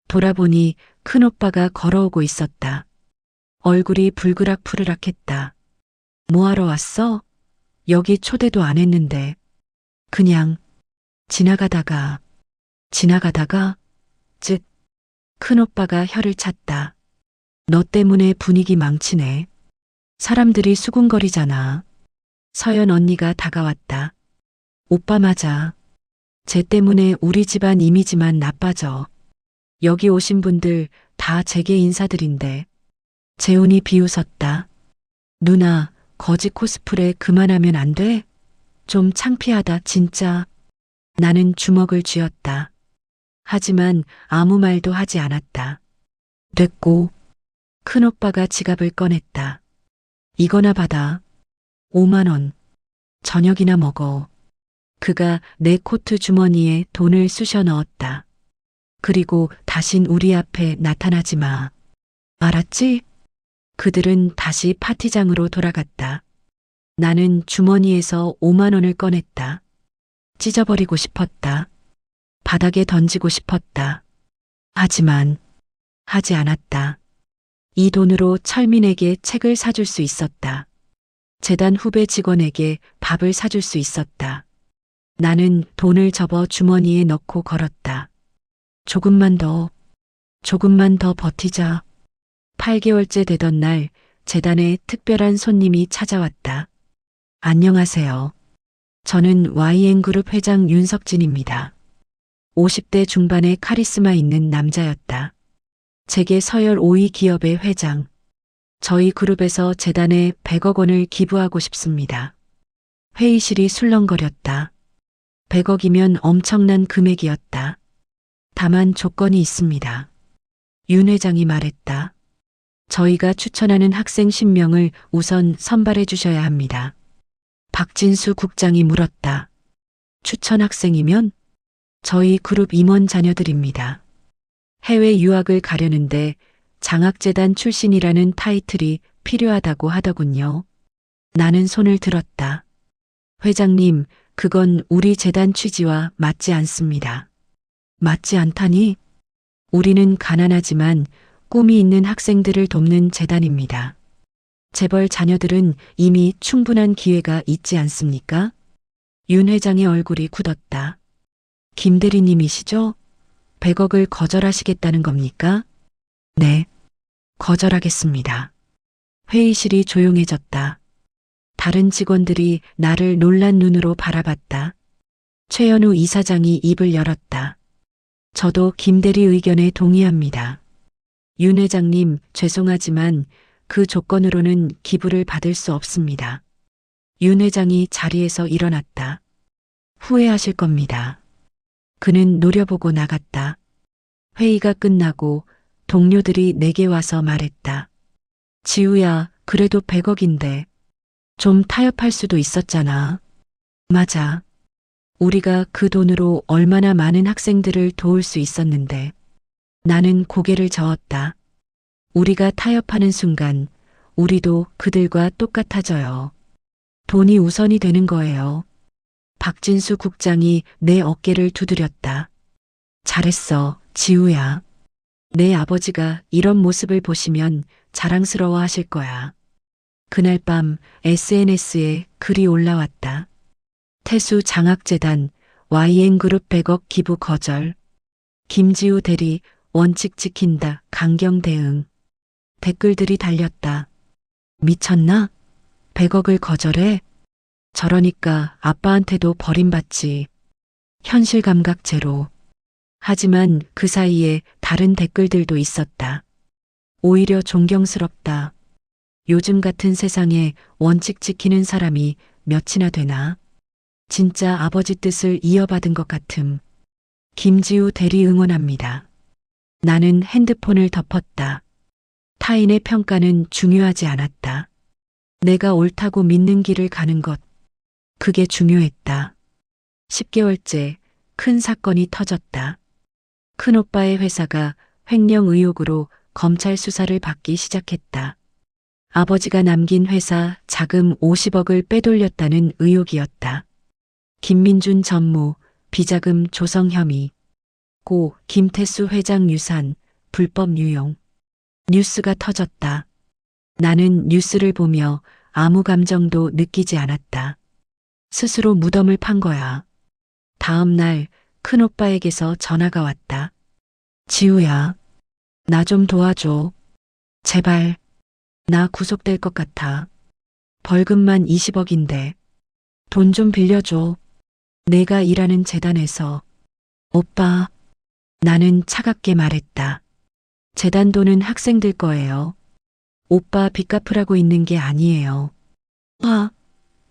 돌아보니 큰오빠가 걸어오고 있었다. 얼굴이 불그락푸르락했다. 뭐하러 왔어? 여기 초대도 안 했는데. 그냥 지나가다가. 즉, 큰오빠가 혀를 찼다. 너 때문에 분위기 망치네. 사람들이 수군거리잖아. 서연 언니가 다가왔다. 오빠 맞아. 쟤 때문에 우리 집안 이미지만 나빠져. 여기 오신 분들 다 제게 인사드린대. 재훈이 비웃었다. 누나, 거지 코스프레 그만하면 안 돼? 좀 창피하다, 진짜. 나는 주먹을 쥐었다. 하지만 아무 말도 하지 않았다. 됐고. 큰오빠가 지갑을 꺼냈다. 이거나 받아. 5만 원. 저녁이나 먹어. 그가 내 코트 주머니에 돈을 쑤셔 넣었다. 그리고 다신 우리 앞에 나타나지 마. 알았지? 그들은 다시 파티장으로 돌아갔다. 나는 주머니에서 5만 원을 꺼냈다. 찢어버리고 싶었다. 바닥에 던지고 싶었다. 하지만 하지 않았다. 이 돈으로 철민에게 책을 사줄 수 있었다. 재단 후배 직원에게 밥을 사줄 수 있었다. 나는 돈을 접어 주머니에 넣고 걸었다. 조금만 더 버티자. 8개월째 되던 날 재단에 특별한 손님이 찾아왔다. 안녕하세요. 저는 YN그룹 회장 윤석진입니다. 50대 중반의 카리스마 있는 남자였다. 재계 서열 5위 기업의 회장. 저희 그룹에서 재단에 100억 원을 기부하고 싶습니다. 회의실이 술렁거렸다. 100억이면 엄청난 금액이었다. 다만 조건이 있습니다. 윤 회장이 말했다. 저희가 추천하는 학생 10명을 우선 선발해 주셔야 합니다. 박진수 국장이 물었다. 추천 학생이면 저희 그룹 임원 자녀들입니다. 해외 유학을 가려는데 장학재단 출신이라는 타이틀이 필요하다고 하더군요. 나는 손을 들었다. 회장님, 그건 우리 재단 취지와 맞지 않습니다. 맞지 않다니? 우리는 가난하지만 꿈이 있는 학생들을 돕는 재단입니다. 재벌 자녀들은 이미 충분한 기회가 있지 않습니까? 윤 회장의 얼굴이 굳었다. 김 대리님이시죠? 100억을 거절하시겠다는 겁니까? 네, 거절하겠습니다. 회의실이 조용해졌다. 다른 직원들이 나를 놀란 눈으로 바라봤다. 최연우 이사장이 입을 열었다. 저도 김 대리 의견에 동의합니다. 윤 회장님, 죄송하지만 그 조건으로는 기부를 받을 수 없습니다. 윤 회장이 자리에서 일어났다. 후회하실 겁니다. 그는 노려보고 나갔다. 회의가 끝나고 동료들이 내게 와서 말했다. 지우야, 그래도 100억인데 좀 타협할 수도 있었잖아. 맞아. 우리가 그 돈으로 얼마나 많은 학생들을 도울 수 있었는데. 나는 고개를 저었다. 우리가 타협하는 순간 우리도 그들과 똑같아져요. 돈이 우선이 되는 거예요. 박진수 국장이 내 어깨를 두드렸다. 잘했어, 지우야. 내 아버지가 이런 모습을 보시면 자랑스러워 하실 거야. 그날 밤 SNS에 글이 올라왔다. 태수 장학재단 YN그룹 100억 기부 거절. 김지우 대리 원칙 지킨다 강경 대응. 댓글들이 달렸다. 미쳤나? 100억을 거절해? 저러니까 아빠한테도 버림받지. 현실 감각 제로. 하지만 그 사이에 다른 댓글들도 있었다. 오히려 존경스럽다. 요즘 같은 세상에 원칙 지키는 사람이 몇이나 되나? 진짜 아버지 뜻을 이어받은 것 같음. 김지우 대리 응원합니다. 나는 핸드폰을 덮었다. 타인의 평가는 중요하지 않았다. 내가 옳다고 믿는 길을 가는 것. 그게 중요했다. 10개월째 큰 사건이 터졌다. 큰오빠의 회사가 횡령 의혹으로 검찰 수사를 받기 시작했다. 아버지가 남긴 회사 자금 50억을 빼돌렸다는 의혹이었다. 김민준 전무, 비자금 조성 혐의. 고 김태수 회장 유산, 불법 유용. 뉴스가 터졌다. 나는 뉴스를 보며 아무 감정도 느끼지 않았다. 스스로 무덤을 판 거야. 다음 날 큰오빠에게서 전화가 왔다. 지우야, 나 좀 도와줘. 제발, 나 구속될 것 같아. 벌금만 20억인데. 돈 좀 빌려줘. 내가 일하는 재단에서. 오빠, 나는 차갑게 말했다. 재단 돈은 학생들 거예요. 오빠 빚 갚으라고 있는 게 아니에요.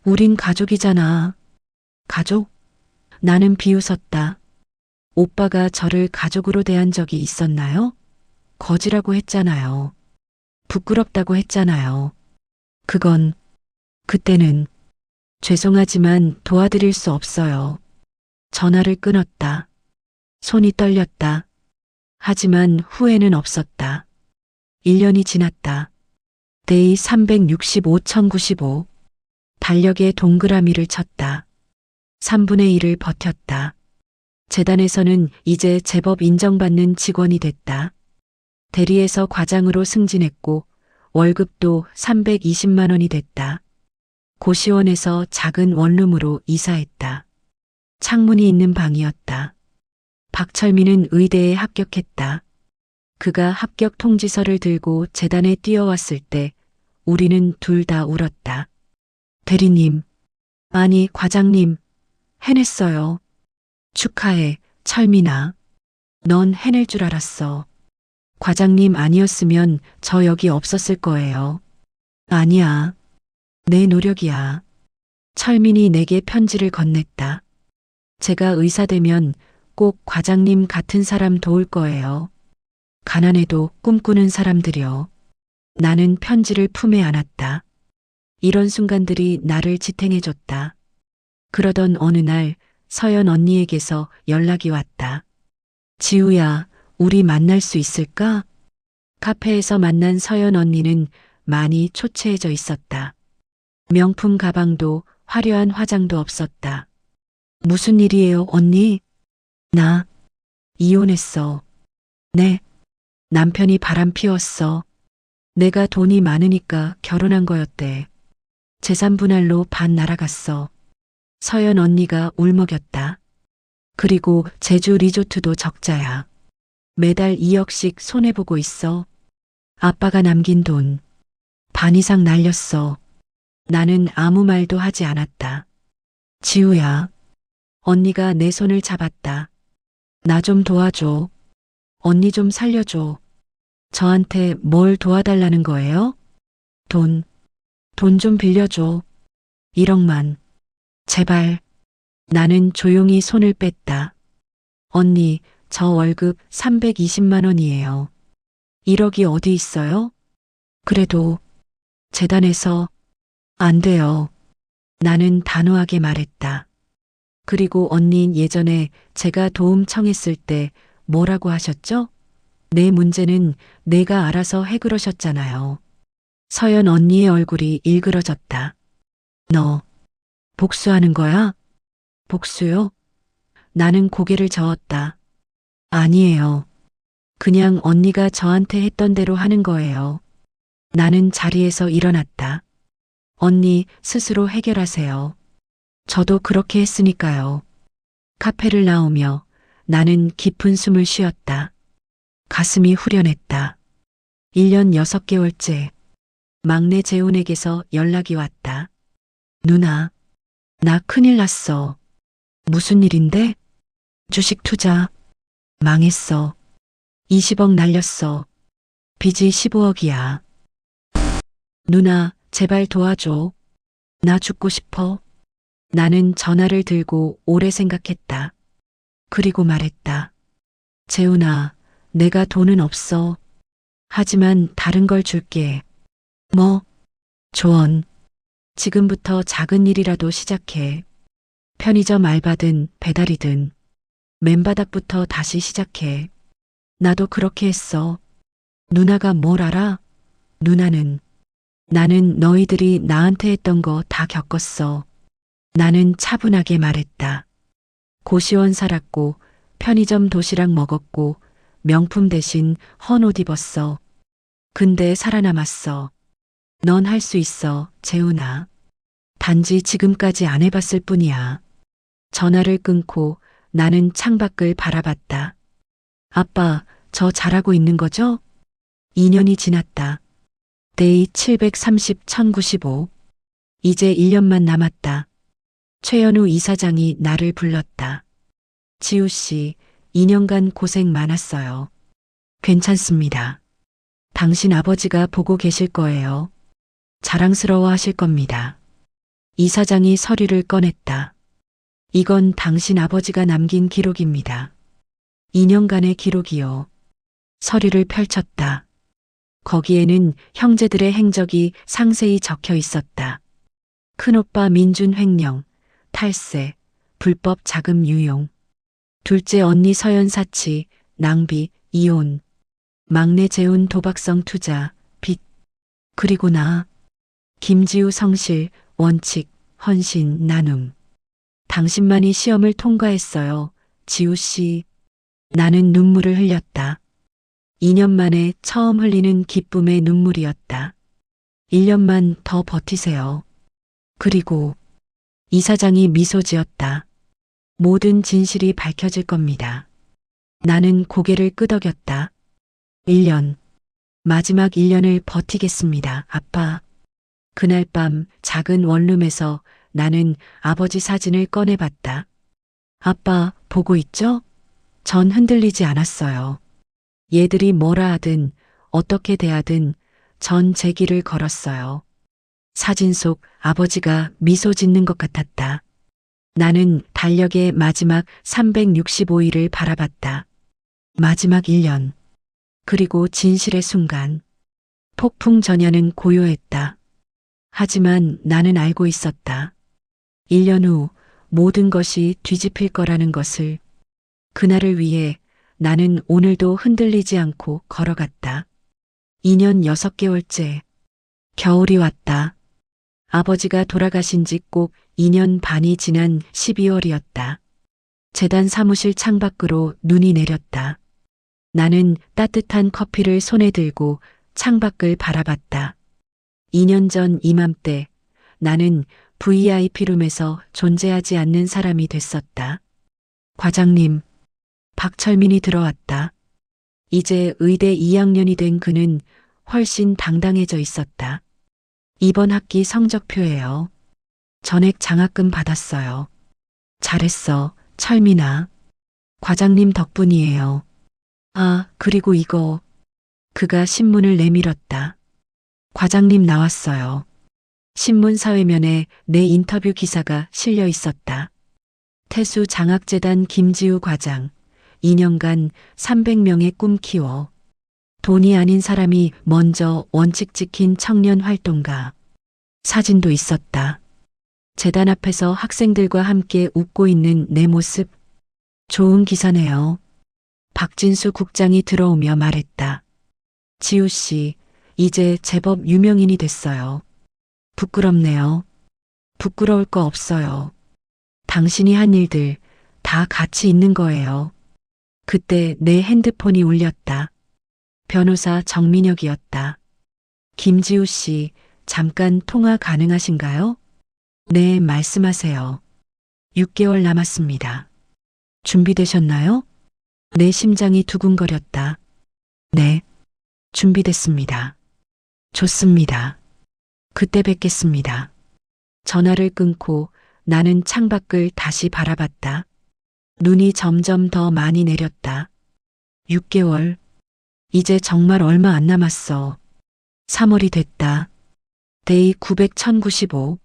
우린 가족이잖아. 가족? 나는 비웃었다. 오빠가 저를 가족으로 대한 적이 있었나요? 거지라고 했잖아요. 부끄럽다고 했잖아요. 그때는 죄송하지만 도와드릴 수 없어요. 전화를 끊었다. 손이 떨렸다. 하지만 후회는 없었다. 1년이 지났다. 데이 365,095. 달력에 동그라미를 쳤다. 3분의 1을 버텼다. 재단에서는 이제 제법 인정받는 직원이 됐다. 대리에서 과장으로 승진했고 월급도 320만 원이 됐다. 고시원에서 작은 원룸으로 이사했다. 창문이 있는 방이었다. 박철민은 의대에 합격했다. 그가 합격 통지서를 들고 재단에 뛰어왔을 때 우리는 둘 다 울었다. 대리님, 아니 과장님, 해냈어요. 축하해, 철민아. 넌 해낼 줄 알았어. 과장님 아니었으면 저 여기 없었을 거예요. 아니야. 내 노력이야. 철민이 내게 편지를 건넸다. 제가 의사 되면 꼭 과장님 같은 사람 도울 거예요. 가난해도 꿈꾸는 사람들이요. 나는 편지를 품에 안았다. 이런 순간들이 나를 지탱해줬다. 그러던 어느 날 서연 언니에게서 연락이 왔다. 지우야, 우리 만날 수 있을까? 카페에서 만난 서연 언니는 많이 초췌해져 있었다. 명품 가방도 화려한 화장도 없었다. 무슨 일이에요, 언니? 나 이혼했어. 네. 남편이 바람 피웠어. 내가 돈이 많으니까 결혼한 거였대. 재산 분할로 반 날아갔어. 서연 언니가 울먹였다. 그리고 제주 리조트도 적자야. 매달 2억씩 손해보고 있어. 아빠가 남긴 돈 반 이상 날렸어. 나는 아무 말도 하지 않았다. 지우야. 언니가 내 손을 잡았다. 나 좀 도와줘. 언니 좀 살려줘. 저한테 뭘 도와달라는 거예요? 돈 좀 빌려줘. 1억만. 제발. 나는 조용히 손을 뺐다. 언니, 저 월급 320만 원이에요. 1억이 어디 있어요? 그래도 재단에서 안 돼요. 나는 단호하게 말했다. 그리고 언니 예전에 제가 도움 청했을 때 뭐라고 하셨죠? 내 문제는 내가 알아서 해 그러셨잖아요. 서연 언니의 얼굴이 일그러졌다. 너 복수하는 거야? 복수요? 나는 고개를 저었다. 아니에요. 그냥 언니가 저한테 했던 대로 하는 거예요. 나는 자리에서 일어났다. 언니 스스로 해결하세요. 저도 그렇게 했으니까요. 카페를 나오며 나는 깊은 숨을 쉬었다. 가슴이 후련했다. 1년 6개월째 막내 재훈에게서 연락이 왔다. 누나, 나 큰일 났어. 무슨 일인데? 주식 투자 망했어. 20억 날렸어. 빚이 15억이야. 누나, 제발 도와줘. 나 죽고 싶어. 나는 전화를 들고 오래 생각했다. 그리고 말했다. 재훈아, 내가 돈은 없어. 하지만 다른 걸 줄게. 뭐? 조언. 지금부터 작은 일이라도 시작해. 편의점 알바든 배달이든 맨바닥부터 다시 시작해. 나도 그렇게 했어. 누나가 뭘 알아? 나는 너희들이 나한테 했던 거 다 겪었어. 나는 차분하게 말했다. 고시원 살았고 편의점 도시락 먹었고 명품 대신 헌 옷 입었어. 근데 살아남았어. 넌 할 수 있어, 재훈아. 단지 지금까지 안 해봤을 뿐이야. 전화를 끊고 나는 창밖을 바라봤다. 아빠, 저 잘하고 있는 거죠? 2년이 지났다. 데이 730 1095. 이제 1년만 남았다. 최연우 이사장이 나를 불렀다. 지우 씨, 2년간 고생 많았어요. 괜찮습니다. 당신 아버지가 보고 계실 거예요. 자랑스러워 하실 겁니다. 이사장이 서류를 꺼냈다. 이건 당신 아버지가 남긴 기록입니다. 2년간의 기록이요. 서류를 펼쳤다. 거기에는 형제들의 행적이 상세히 적혀 있었다. 큰오빠 민준 횡령, 탈세, 불법 자금 유용. 둘째 언니 서연 사치, 낭비, 이혼. 막내 재훈 도박성 투자, 빚. 그리고 나. 김지우 성실, 원칙, 헌신, 나눔. 당신만이 시험을 통과했어요. 지우 씨. 나는 눈물을 흘렸다. 2년 만에 처음 흘리는 기쁨의 눈물이었다. 1년만 더 버티세요. 그리고 이사장이 미소 지었다. 모든 진실이 밝혀질 겁니다. 나는 고개를 끄덕였다. 1년. 마지막 1년을 버티겠습니다, 아빠. 그날 밤 작은 원룸에서 나는 아버지 사진을 꺼내봤다. 아빠, 보고 있죠? 전 흔들리지 않았어요. 얘들이 뭐라 하든 어떻게 대하든 전 제 길을 걸었어요. 사진 속 아버지가 미소 짓는 것 같았다. 나는 달력의 마지막 365일을 바라봤다. 마지막 1년. 그리고 진실의 순간. 폭풍 전야는 고요했다. 하지만 나는 알고 있었다. 1년 후 모든 것이 뒤집힐 거라는 것을. 그날을 위해 나는 오늘도 흔들리지 않고 걸어갔다. 2년 6개월째. 겨울이 왔다. 아버지가 돌아가신 지 꼭 2년 반이 지난 12월이었다. 재단 사무실 창밖으로 눈이 내렸다. 나는 따뜻한 커피를 손에 들고 창밖을 바라봤다. 2년 전 이맘때 나는 VIP룸에서 존재하지 않는 사람이 됐었다. 과장님, 박철민이 들어왔다. 이제 의대 2학년이 된 그는 훨씬 당당해져 있었다. 이번 학기 성적표예요. 전액 장학금 받았어요. 잘했어, 철민아. 과장님 덕분이에요. 아, 그리고 이거. 그가 신문을 내밀었다. 과장님 나왔어요. 신문 사회면에 내 인터뷰 기사가 실려 있었다. 태수 장학재단 김지우 과장. 2년간 300명의 꿈 키워. 돈이 아닌 사람이 먼저 원칙 지킨 청년 활동가. 사진도 있었다. 재단 앞에서 학생들과 함께 웃고 있는 내 모습. 좋은 기사네요. 박진수 국장이 들어오며 말했다. 지우 씨, 이제 제법 유명인이 됐어요. 부끄럽네요. 부끄러울 거 없어요. 당신이 한 일들 다 가치 있는 거예요. 그때 내 핸드폰이 울렸다. 변호사 정민혁이었다. 김지우 씨, 잠깐 통화 가능하신가요? 네, 말씀하세요. 6개월 남았습니다. 준비되셨나요? 내 심장이 두근거렸다. 네, 준비됐습니다. 좋습니다. 그때 뵙겠습니다. 전화를 끊고 나는 창밖을 다시 바라봤다. 눈이 점점 더 많이 내렸다. 6개월. 이제 정말 얼마 안 남았어. 3월이 됐다. 데이 900-1095.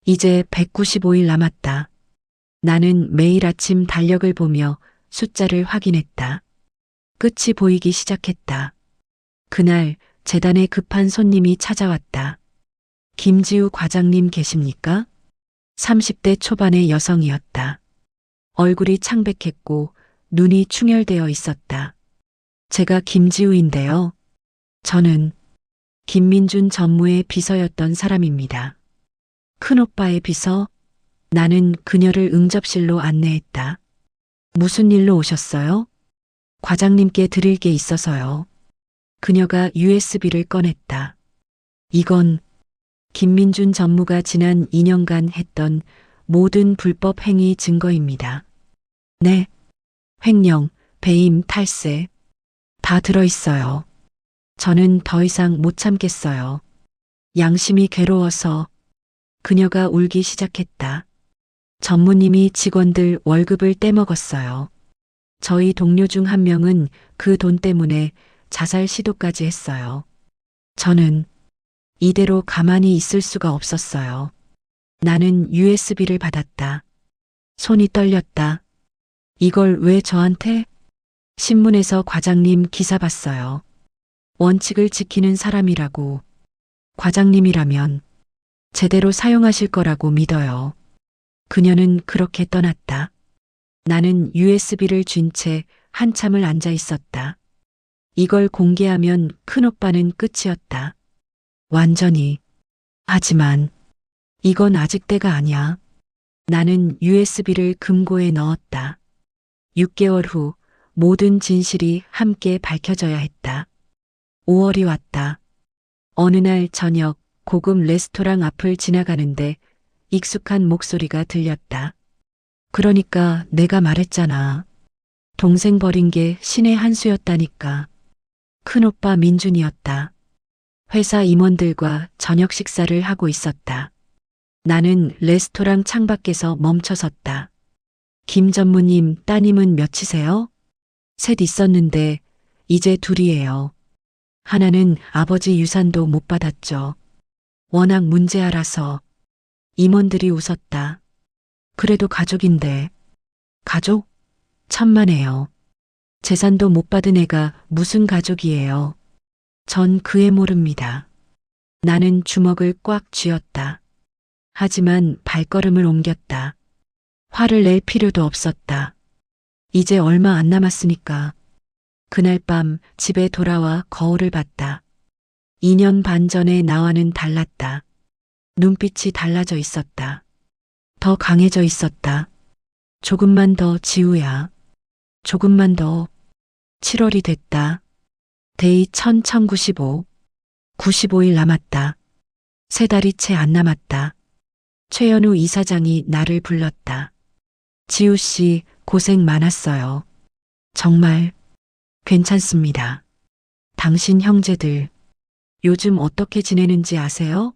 이제 195일 남았다. 나는 매일 아침 달력을 보며 숫자를 확인했다. 끝이 보이기 시작했다. 그날 재단에 급한 손님이 찾아왔다. 김지우 과장님 계십니까? 30대 초반의 여성이었다. 얼굴이 창백했고 눈이 충혈되어 있었다. 제가 김지우인데요. 저는 김민준 전무의 비서였던 사람입니다. 큰오빠의 비서? 나는 그녀를 응접실로 안내했다. 무슨 일로 오셨어요? 과장님께 드릴 게 있어서요. 그녀가 USB를 꺼냈다. 이건 김민준 전무가 지난 2년간 했던 모든 불법 행위 증거입니다. 네. 횡령, 배임, 탈세. 다 들어있어요. 저는 더 이상 못 참겠어요. 양심이 괴로워서. 그녀가 울기 시작했다. 전무님이 직원들 월급을 떼먹었어요. 저희 동료 중 한 명은 그 돈 때문에 자살 시도까지 했어요. 저는 이대로 가만히 있을 수가 없었어요. 나는 USB를 받았다. 손이 떨렸다. 이걸 왜 저한테? 신문에서 과장님 기사 봤어요. 원칙을 지키는 사람이라고. 과장님이라면 제대로 사용하실 거라고 믿어요. 그녀는 그렇게 떠났다. 나는 USB를 쥔 채 한참을 앉아 있었다. 이걸 공개하면 큰오빠는 끝이었다. 완전히. 하지만 이건 아직 때가 아니야. 나는 USB를 금고에 넣었다. 6개월 후 모든 진실이 함께 밝혀져야 했다. 5월이 왔다. 어느 날 저녁 고급 레스토랑 앞을 지나가는데 익숙한 목소리가 들렸다. 그러니까 내가 말했잖아. 동생 버린 게 신의 한 수였다니까. 큰오빠 민준이었다. 회사 임원들과 저녁 식사를 하고 있었다. 나는 레스토랑 창밖에서 멈춰섰다. 김 전무님 따님은 몇이세요? 셋 있었는데 이제 둘이에요. 하나는 아버지 유산도 못 받았죠. 워낙 문제아라서. 임원들이 웃었다. 그래도 가족인데. 가족? 천만에요. 재산도 못 받은 애가 무슨 가족이에요. 전 그 애 모릅니다. 나는 주먹을 꽉 쥐었다. 하지만 발걸음을 옮겼다. 화를 낼 필요도 없었다. 이제 얼마 안 남았으니까. 그날 밤 집에 돌아와 거울을 봤다. 2년 반 전에 나와는 달랐다. 눈빛이 달라져 있었다. 더 강해져 있었다. 조금만 더 지우야. 조금만 더. 7월이 됐다. 데이 1095. 95일 남았다. 3달이 채 안 남았다. 최연우 이사장이 나를 불렀다. 지우 씨, 고생 많았어요. 정말 괜찮습니다. 당신 형제들 요즘 어떻게 지내는지 아세요?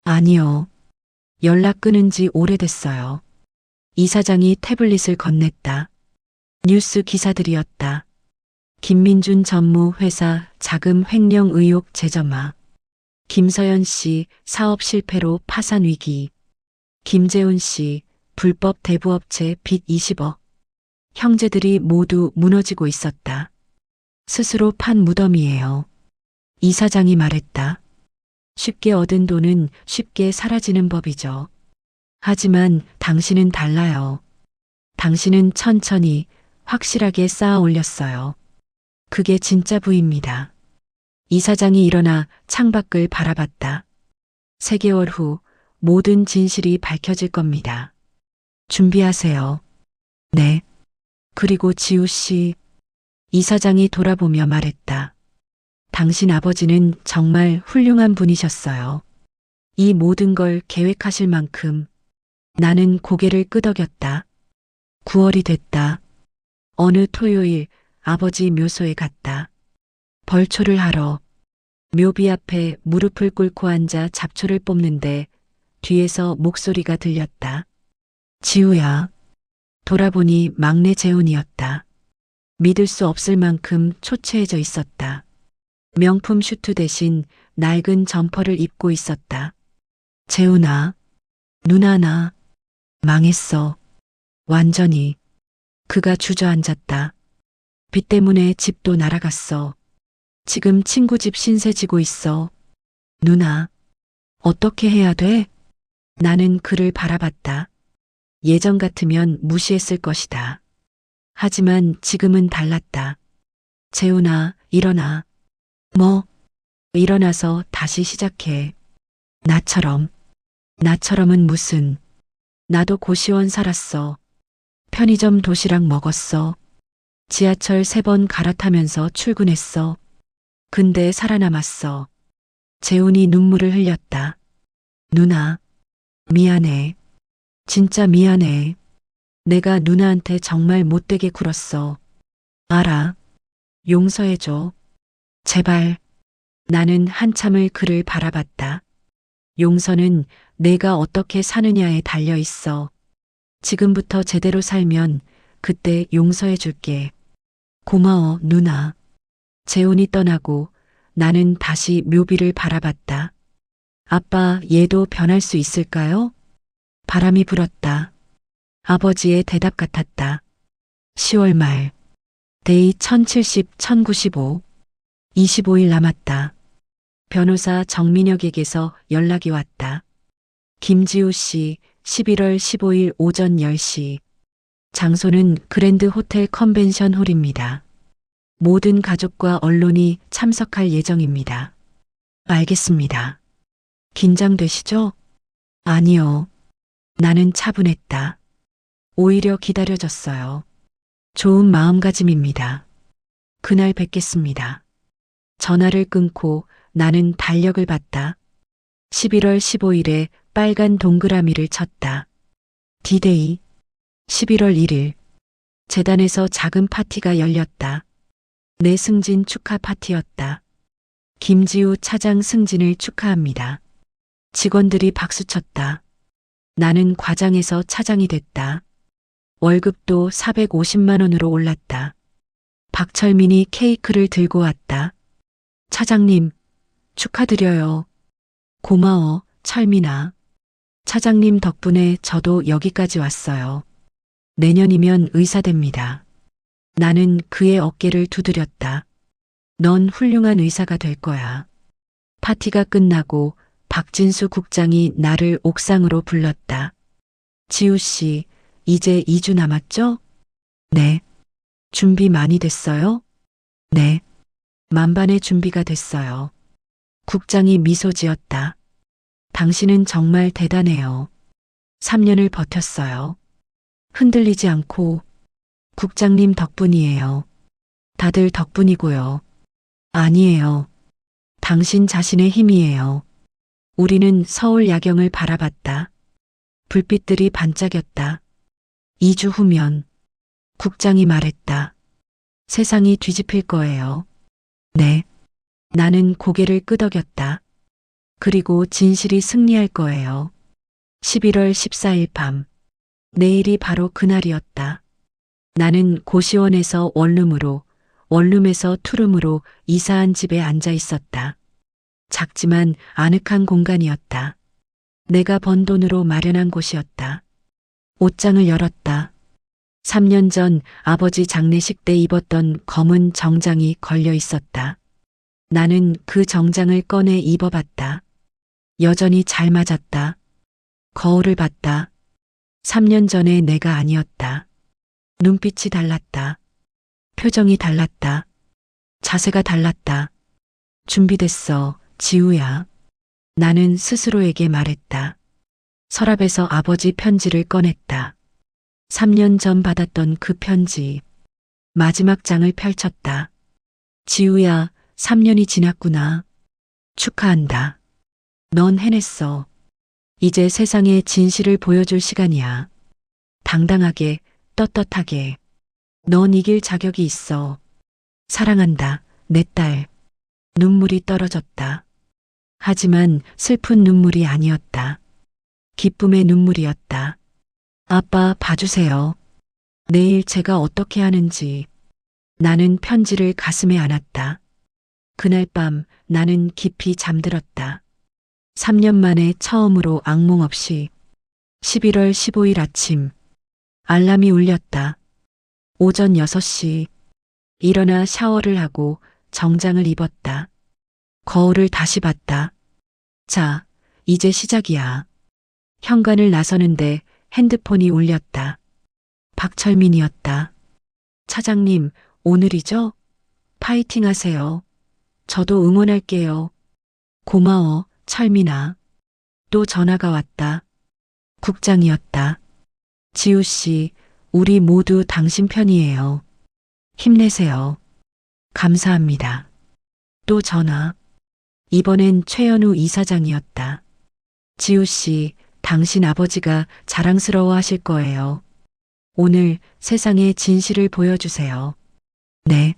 아니요. 연락 끊은 지 오래됐어요. 이사장이 태블릿을 건넸다. 뉴스 기사들이었다. 김민준 전무 회사 자금 횡령 의혹 재점화. 김서연 씨 사업 실패로 파산 위기. 김재훈 씨 불법 대부업체 빚 20억. 형제들이 모두 무너지고 있었다. 스스로 판 무덤이에요. 이사장이 말했다. 쉽게 얻은 돈은 쉽게 사라지는 법이죠. 하지만 당신은 달라요. 당신은 천천히 확실하게 쌓아 올렸어요. 그게 진짜 부입니다. 이사장이 일어나 창밖을 바라봤다. 3개월 후 모든 진실이 밝혀질 겁니다. 준비하세요. 네. 그리고 지우 씨, 이사장이 돌아보며 말했다. 당신 아버지는 정말 훌륭한 분이셨어요. 이 모든 걸 계획하실 만큼. 나는 고개를 끄덕였다. 9월이 됐다. 어느 토요일 아버지 묘소에 갔다. 벌초를 하러. 묘비 앞에 무릎을 꿇고 앉아 잡초를 뽑는데 뒤에서 목소리가 들렸다. 지우야. 돌아보니 막내 재훈이었다. 믿을 수 없을 만큼 초췌해져 있었다. 명품 슈트 대신 낡은 점퍼를 입고 있었다. 재훈아, 누나 나 망했어. 완전히. 그가 주저앉았다. 빚 때문에 집도 날아갔어. 지금 친구 집 신세 지고 있어. 누나, 어떻게 해야 돼? 나는 그를 바라봤다. 예전 같으면 무시했을 것이다. 하지만 지금은 달랐다. 재훈아, 일어나. 뭐? 일어나서 다시 시작해. 나처럼. 나처럼은 무슨. 나도 고시원 살았어. 편의점 도시락 먹었어. 지하철 3번 갈아타면서 출근했어. 근데 살아남았어. 재훈이 눈물을 흘렸다. 누나, 미안해. 진짜 미안해. 내가 누나한테 정말 못되게 굴었어. 알아. 용서해줘. 제발. 나는 한참을 그를 바라봤다. 용서는 내가 어떻게 사느냐에 달려 있어. 지금부터 제대로 살면 그때 용서해 줄게. 고마워, 누나. 재훈이 떠나고 나는 다시 묘비를 바라봤다. 아빠, 얘도 변할 수 있을까요? 바람이 불었다. 아버지의 대답 같았다. 10월 말. 데이 1070, 1095. 25일 남았다. 변호사 정민혁에게서 연락이 왔다. 김지우 씨, 11월 15일 오전 10시. 장소는 그랜드 호텔 컨벤션 홀입니다. 모든 가족과 언론이 참석할 예정입니다. 알겠습니다. 긴장되시죠? 아니요. 나는 차분했다. 오히려 기다려졌어요. 좋은 마음가짐입니다. 그날 뵙겠습니다. 전화를 끊고 나는 달력을 봤다. 11월 15일에 빨간 동그라미를 쳤다. D-Day. 11월 1일. 재단에서 작은 파티가 열렸다. 내 승진 축하 파티였다. 김지우 차장 승진을 축하합니다. 직원들이 박수쳤다. 나는 과장에서 차장이 됐다. 월급도 450만 원으로 올랐다. 박철민이 케이크를 들고 왔다. 차장님, 축하드려요. 고마워, 철민아. 차장님 덕분에 저도 여기까지 왔어요. 내년이면 의사 됩니다. 나는 그의 어깨를 두드렸다. 넌 훌륭한 의사가 될 거야. 파티가 끝나고 박진수 국장이 나를 옥상으로 불렀다. 지우 씨, 이제 2주 남았죠? 네. 준비 많이 됐어요? 네. 만반의 준비가 됐어요. 국장이 미소 지었다. 당신은 정말 대단해요. 3년을 버텼어요. 흔들리지 않고 국장님 덕분이에요. 다들 덕분이고요. 아니에요. 당신 자신의 힘이에요. 우리는 서울 야경을 바라봤다. 불빛들이 반짝였다. 2주 후면 국장이 말했다. 세상이 뒤집힐 거예요. 네. 나는 고개를 끄덕였다. 그리고 진실이 승리할 거예요. 11월 14일 밤. 내일이 바로 그날이었다. 나는 고시원에서 원룸으로, 원룸에서 투룸으로 이사한 집에 앉아 있었다. 작지만 아늑한 공간이었다. 내가 번 돈으로 마련한 곳이었다. 옷장을 열었다. 3년 전 아버지 장례식 때 입었던 검은 정장이 걸려 있었다. 나는 그 정장을 꺼내 입어봤다. 여전히 잘 맞았다. 거울을 봤다. 3년 전의 내가 아니었다. 눈빛이 달랐다. 표정이 달랐다. 자세가 달랐다. 준비됐어, 지우야. 나는 스스로에게 말했다. 서랍에서 아버지 편지를 꺼냈다. 3년 전 받았던 그 편지. 마지막 장을 펼쳤다. 지우야, 3년이 지났구나. 축하한다. 넌 해냈어. 이제 세상에 진실을 보여줄 시간이야. 당당하게, 떳떳하게. 넌 이길 자격이 있어. 사랑한다, 내 딸. 눈물이 떨어졌다. 하지만 슬픈 눈물이 아니었다. 기쁨의 눈물이었다. 아빠, 봐주세요. 내일 제가 어떻게 하는지. 나는 편지를 가슴에 안았다. 그날 밤 나는 깊이 잠들었다. 3년 만에 처음으로 악몽 없이 11월 15일 아침 알람이 울렸다. 오전 6시 일어나 샤워를 하고 정장을 입었다. 거울을 다시 봤다. 자, 이제 시작이야. 현관을 나서는데 핸드폰이 울렸다. 박철민이었다. 차장님, 오늘이죠? 파이팅 하세요. 저도 응원할게요. 고마워, 철민아. 또 전화가 왔다. 국장이었다. 지우 씨, 우리 모두 당신 편이에요. 힘내세요. 감사합니다. 또 전화. 이번엔 최연우 이사장이었다. 지우 씨, 당신 아버지가 자랑스러워 하실 거예요. 오늘 세상의 진실을 보여주세요. 네,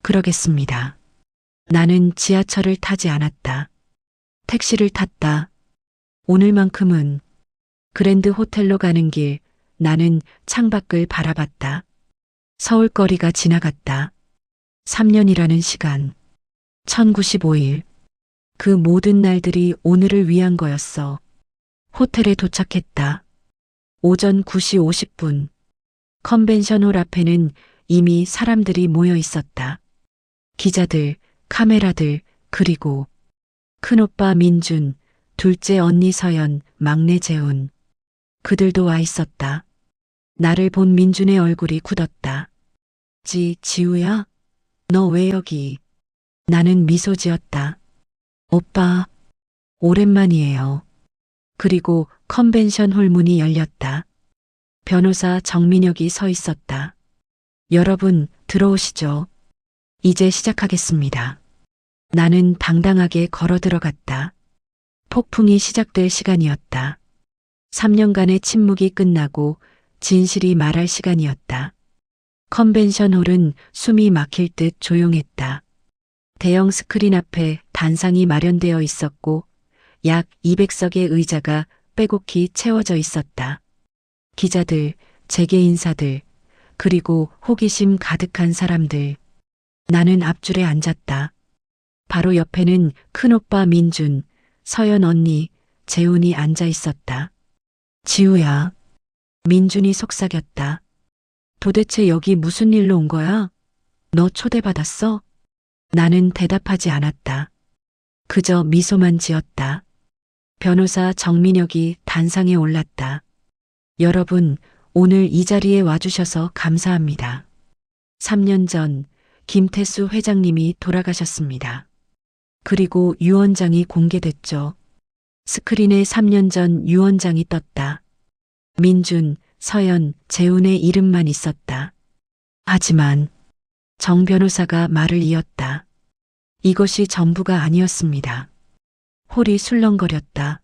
그러겠습니다. 나는 지하철을 타지 않았다. 택시를 탔다. 오늘만큼은 그랜드 호텔로 가는 길 나는 창밖을 바라봤다. 서울거리가 지나갔다. 3년이라는 시간. 1095일. 그 모든 날들이 오늘을 위한 거였어. 호텔에 도착했다. 오전 9시 50분. 컨벤션홀 앞에는 이미 사람들이 모여 있었다. 기자들, 카메라들, 그리고 큰오빠 민준, 둘째 언니 서연, 막내 재훈. 그들도 와 있었다. 나를 본 민준의 얼굴이 굳었다. 지우야? 너 왜 여기? 나는 미소 지었다. 오빠, 오랜만이에요. 그리고 컨벤션 홀 문이 열렸다. 변호사 정민혁이 서 있었다. 여러분, 들어오시죠. 이제 시작하겠습니다. 나는 당당하게 걸어 들어갔다. 폭풍이 시작될 시간이었다. 3년간의 침묵이 끝나고 진실이 말할 시간이었다. 컨벤션 홀은 숨이 막힐 듯 조용했다. 대형 스크린 앞에 단상이 마련되어 있었고 약 200석의 의자가 빼곡히 채워져 있었다. 기자들, 재계 인사들, 그리고 호기심 가득한 사람들. 나는 앞줄에 앉았다. 바로 옆에는 큰오빠 민준, 서연 언니, 재훈이 앉아 있었다. 지우야. 민준이 속삭였다. 도대체 여기 무슨 일로 온 거야? 너 초대받았어? 나는 대답하지 않았다. 그저 미소만 지었다. 변호사 정민혁이 단상에 올랐다. 여러분, 오늘 이 자리에 와주셔서 감사합니다. 3년 전 김태수 회장님이 돌아가셨습니다. 그리고 유언장이 공개됐죠. 스크린에 3년 전 유언장이 떴다. 민준, 서연, 재훈의 이름만 있었다. 하지만 정 변호사가 말을 이었다. 이것이 전부가 아니었습니다. 홀이 술렁거렸다.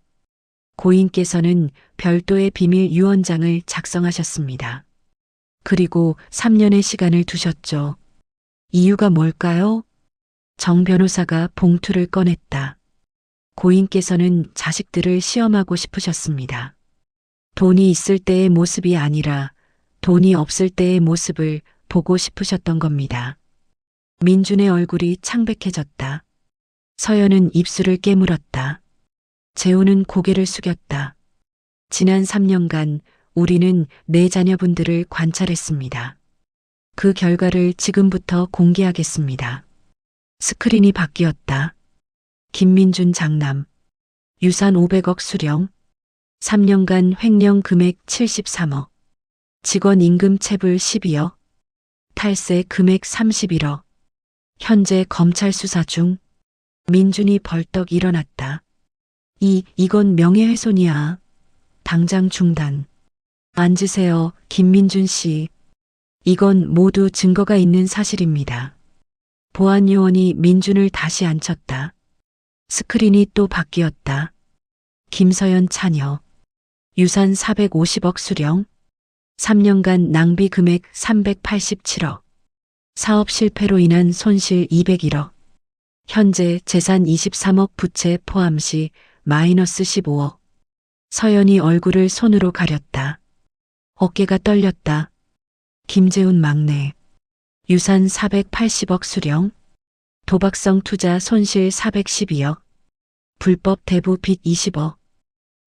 고인께서는 별도의 비밀 유언장을 작성하셨습니다. 그리고 3년의 시간을 두셨죠. 이유가 뭘까요? 정 변호사가 봉투를 꺼냈다. 고인께서는 자식들을 시험하고 싶으셨습니다. 돈이 있을 때의 모습이 아니라 돈이 없을 때의 모습을 보고 싶으셨던 겁니다. 민준의 얼굴이 창백해졌다. 서연은 입술을 깨물었다. 재훈은 고개를 숙였다. 지난 3년간 우리는 내 자녀분들을 관찰했습니다. 그 결과를 지금부터 공개하겠습니다. 스크린이 바뀌었다. 김민준 장남. 유산 500억 수령. 3년간 횡령 금액 73억. 직원 임금 체불 12억. 탈세 금액 31억. 현재 검찰 수사 중. 민준이 벌떡 일어났다. 이건 명예훼손이야. 당장 중단. 앉으세요, 김민준 씨. 이건 모두 증거가 있는 사실입니다. 보안요원이 민준을 다시 앉혔다. 스크린이 또 바뀌었다. 김서연 차녀. 유산 450억 수령. 3년간 낭비 금액 387억. 사업 실패로 인한 손실 201억. 현재 재산 23억 부채 포함 시 마이너스 15억. 서연이 얼굴을 손으로 가렸다. 어깨가 떨렸다. 김재훈 막내. 유산 480억 수령. 도박성 투자 손실 412억. 불법 대부 빚 20억.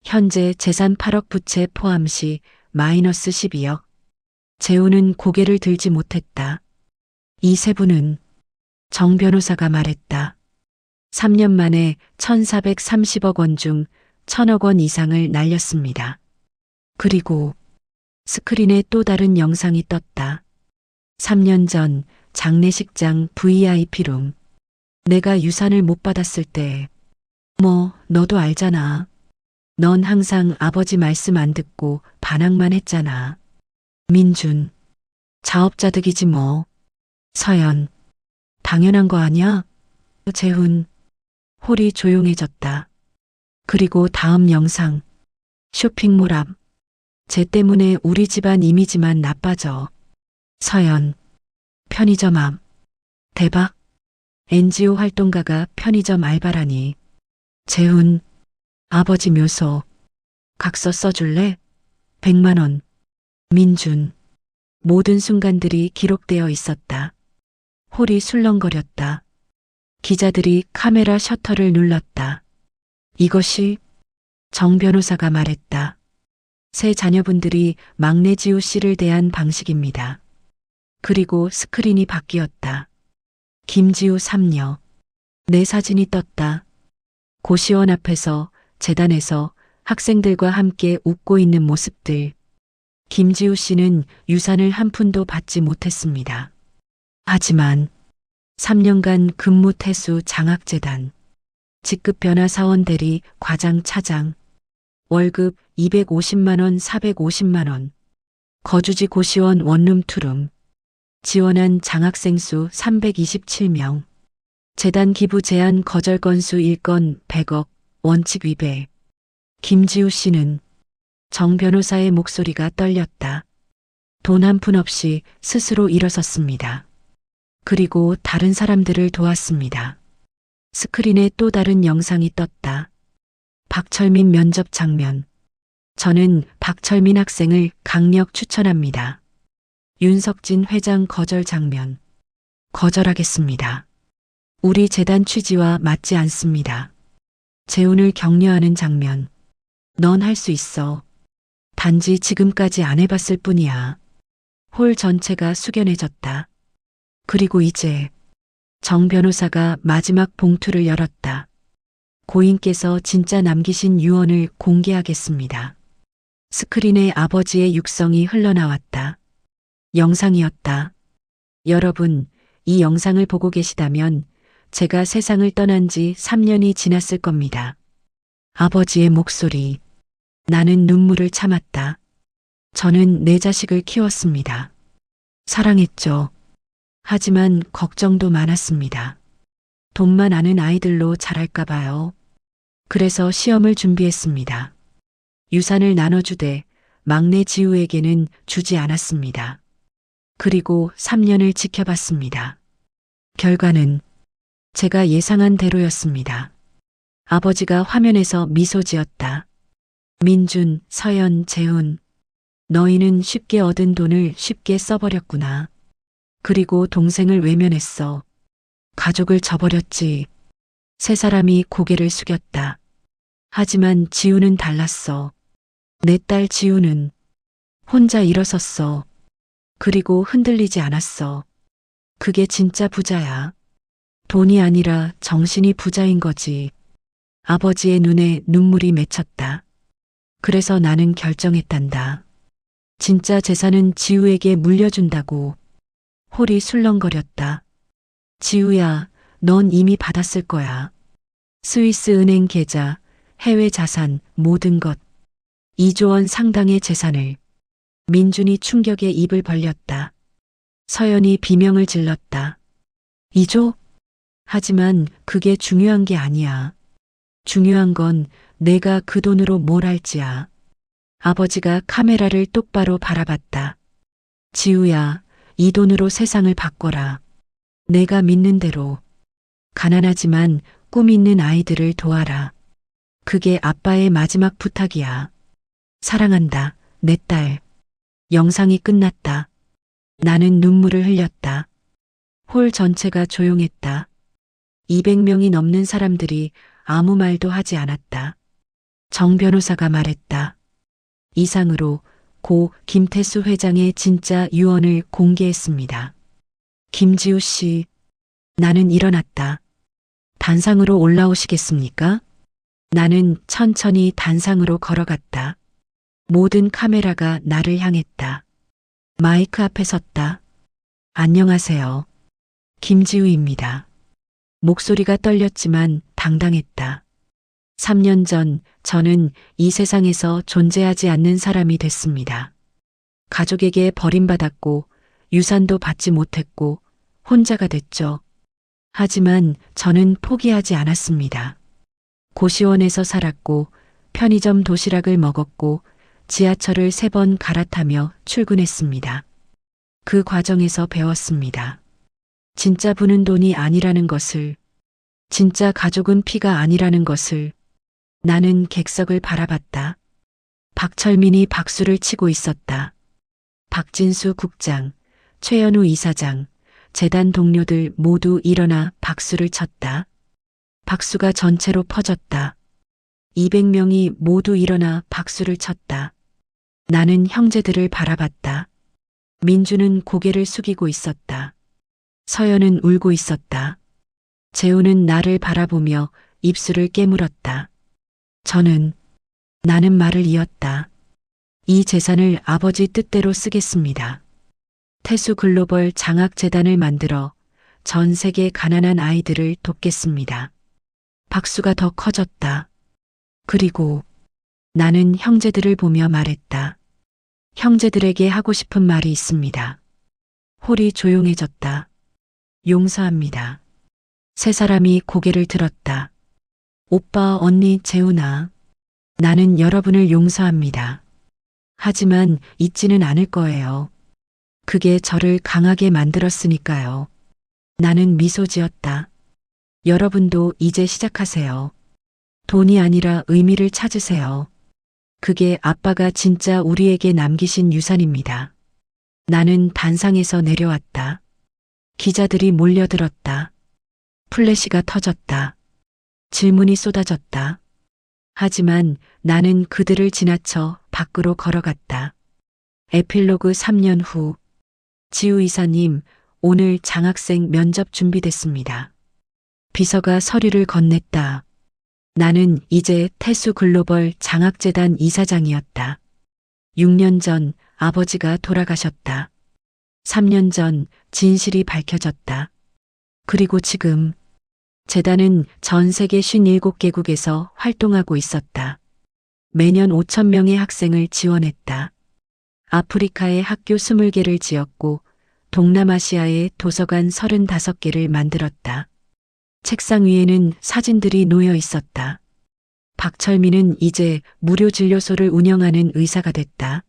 현재 재산 8억 부채 포함 시 마이너스 12억. 재훈은 고개를 들지 못했다. 이 세 분은 정 변호사가 말했다. 3년 만에 1,430억 원 중 1,000억 원 이상을 날렸습니다. 그리고 스크린에 또 다른 영상이 떴다. 3년 전 장례식장 VIP룸. 내가 유산을 못 받았을 때, 너도 알잖아. 넌 항상 아버지 말씀 안 듣고 반항만 했잖아. 민준. 자업자득이지 뭐. 서연. 당연한 거 아니야? 재훈. 홀이 조용해졌다. 그리고 다음 영상. 쇼핑몰 앞. 쟤 때문에 우리 집안 이미지만 나빠져. 서연. 편의점 앞. 대박. NGO 활동가가 편의점 알바라니. 재훈. 아버지 묘소. 각서 써줄래? 100만 원. 민준. 모든 순간들이 기록되어 있었다. 홀이 술렁거렸다. 기자들이 카메라 셔터를 눌렀다. 이것이 정 변호사가 말했다. 세 자녀분들이 막내 지우 씨를 대한 방식입니다. 그리고 스크린이 바뀌었다. 김지우 3녀. 내 사진이 떴다. 고시원 앞에서 재단에서 학생들과 함께 웃고 있는 모습들. 김지우 씨는 유산을 한 푼도 받지 못했습니다. 하지만 3년간 근무 태수 장학재단, 직급 변화 사원 대리 과장 차장, 월급 250만 원 450만 원, 거주지 고시원 원룸 투룸, 지원한 장학생 수 327명, 재단 기부 제한 거절 건수 1건 100억, 원칙 위배. 김지우 씨는 정 변호사의 목소리가 떨렸다. 돈 한 푼 없이 스스로 일어섰습니다. 그리고 다른 사람들을 도왔습니다. 스크린에 또 다른 영상이 떴다. 박철민 면접 장면. 저는 박철민 학생을 강력 추천합니다. 윤석진 회장 거절 장면. 거절하겠습니다. 우리 재단 취지와 맞지 않습니다. 재훈을 격려하는 장면. 넌 할 수 있어. 단지 지금까지 안 해봤을 뿐이야. 홀 전체가 숙연해졌다. 그리고 이제 정 변호사가 마지막 봉투를 열었다. 고인께서 진짜 남기신 유언을 공개하겠습니다. 스크린에 아버지의 육성이 흘러나왔다. 영상이었다. 여러분, 이 영상을 보고 계시다면 제가 세상을 떠난 지 3년이 지났을 겁니다. 아버지의 목소리. 나는 눈물을 참았다. 저는 내 자식을 키웠습니다. 사랑했죠. 하지만 걱정도 많았습니다. 돈만 아는 아이들로 자랄까 봐요. 그래서 시험을 준비했습니다. 유산을 나눠주되 막내 지우에게는 주지 않았습니다. 그리고 3년을 지켜봤습니다. 결과는 제가 예상한 대로였습니다. 아버지가 화면에서 미소 지었다. 민준, 서연, 재훈. 너희는 쉽게 얻은 돈을 쉽게 써버렸구나. 그리고 동생을 외면했어. 가족을 저버렸지. 세 사람이 고개를 숙였다. 하지만 지우는 달랐어. 내 딸 지우는 혼자 일어섰어. 그리고 흔들리지 않았어. 그게 진짜 부자야. 돈이 아니라 정신이 부자인 거지. 아버지의 눈에 눈물이 맺혔다. 그래서 나는 결정했단다. 진짜 재산은 지우에게 물려준다고. 홀이 술렁거렸다. 지우야, 넌 이미 받았을 거야. 스위스 은행 계좌, 해외 자산, 모든 것. 2조 원 상당의 재산을. 민준이 충격에 입을 벌렸다. 서연이 비명을 질렀다. 2조? 하지만 그게 중요한 게 아니야. 중요한 건 내가 그 돈으로 뭘 할지야. 아버지가 카메라를 똑바로 바라봤다. 지우야, 이 돈으로 세상을 바꿔라. 내가 믿는 대로. 가난하지만 꿈 있는 아이들을 도와라. 그게 아빠의 마지막 부탁이야. 사랑한다, 내 딸. 영상이 끝났다. 나는 눈물을 흘렸다. 홀 전체가 조용했다. 200명이 넘는 사람들이 아무 말도 하지 않았다. 정 변호사가 말했다. 이상으로 고 김태수 회장의 진짜 유언을 공개했습니다. 김지우 씨, 나는 일어났다. 단상으로 올라오시겠습니까? 나는 천천히 단상으로 걸어갔다. 모든 카메라가 나를 향했다. 마이크 앞에 섰다. 안녕하세요. 김지우입니다. 목소리가 떨렸지만 당당했다. 3년 전 저는 이 세상에서 존재하지 않는 사람이 됐습니다. 가족에게 버림받았고 유산도 받지 못했고 혼자가 됐죠. 하지만 저는 포기하지 않았습니다. 고시원에서 살았고 편의점 도시락을 먹었고 지하철을 3번 갈아타며 출근했습니다. 그 과정에서 배웠습니다. 진짜 부는 돈이 아니라는 것을, 진짜 가족은 피가 아니라는 것을. 나는 객석을 바라봤다. 박철민이 박수를 치고 있었다. 박진수 국장, 최현우 이사장, 재단 동료들 모두 일어나 박수를 쳤다. 박수가 전체로 퍼졌다. 200명이 모두 일어나 박수를 쳤다. 나는 형제들을 바라봤다. 민주는 고개를 숙이고 있었다. 서연은 울고 있었다. 재우는 나를 바라보며 입술을 깨물었다. 나는 말을 이었다. 이 재산을 아버지 뜻대로 쓰겠습니다. 태수 글로벌 장학재단을 만들어 전 세계 가난한 아이들을 돕겠습니다. 박수가 더 커졌다. 그리고 나는 형제들을 보며 말했다. 형제들에게 하고 싶은 말이 있습니다. 홀이 조용해졌다. 용서합니다. 세 사람이 고개를 들었다. 오빠, 언니, 재훈아. 나는 여러분을 용서합니다. 하지만 잊지는 않을 거예요. 그게 저를 강하게 만들었으니까요. 나는 미소 지었다. 여러분도 이제 시작하세요. 돈이 아니라 의미를 찾으세요. 그게 아빠가 진짜 우리에게 남기신 유산입니다. 나는 단상에서 내려왔다. 기자들이 몰려들었다. 플래시가 터졌다. 질문이 쏟아졌다. 하지만 나는 그들을 지나쳐 밖으로 걸어갔다. 에필로그 3년 후. 지우 이사님, 오늘 장학생 면접 준비됐습니다. 비서가 서류를 건넸다. 나는 이제 태수 글로벌 장학재단 이사장이었다. 6년 전 아버지가 돌아가셨다. 3년 전 진실이 밝혀졌다. 그리고 지금 재단은 전 세계 57개국에서 활동하고 있었다. 매년 5천 명의 학생을 지원했다. 아프리카에 학교 20개를 지었고 동남아시아에 도서관 35개를 만들었다. 책상 위에는 사진들이 놓여 있었다. 박철민은 이제 무료 진료소를 운영하는 의사가 됐다.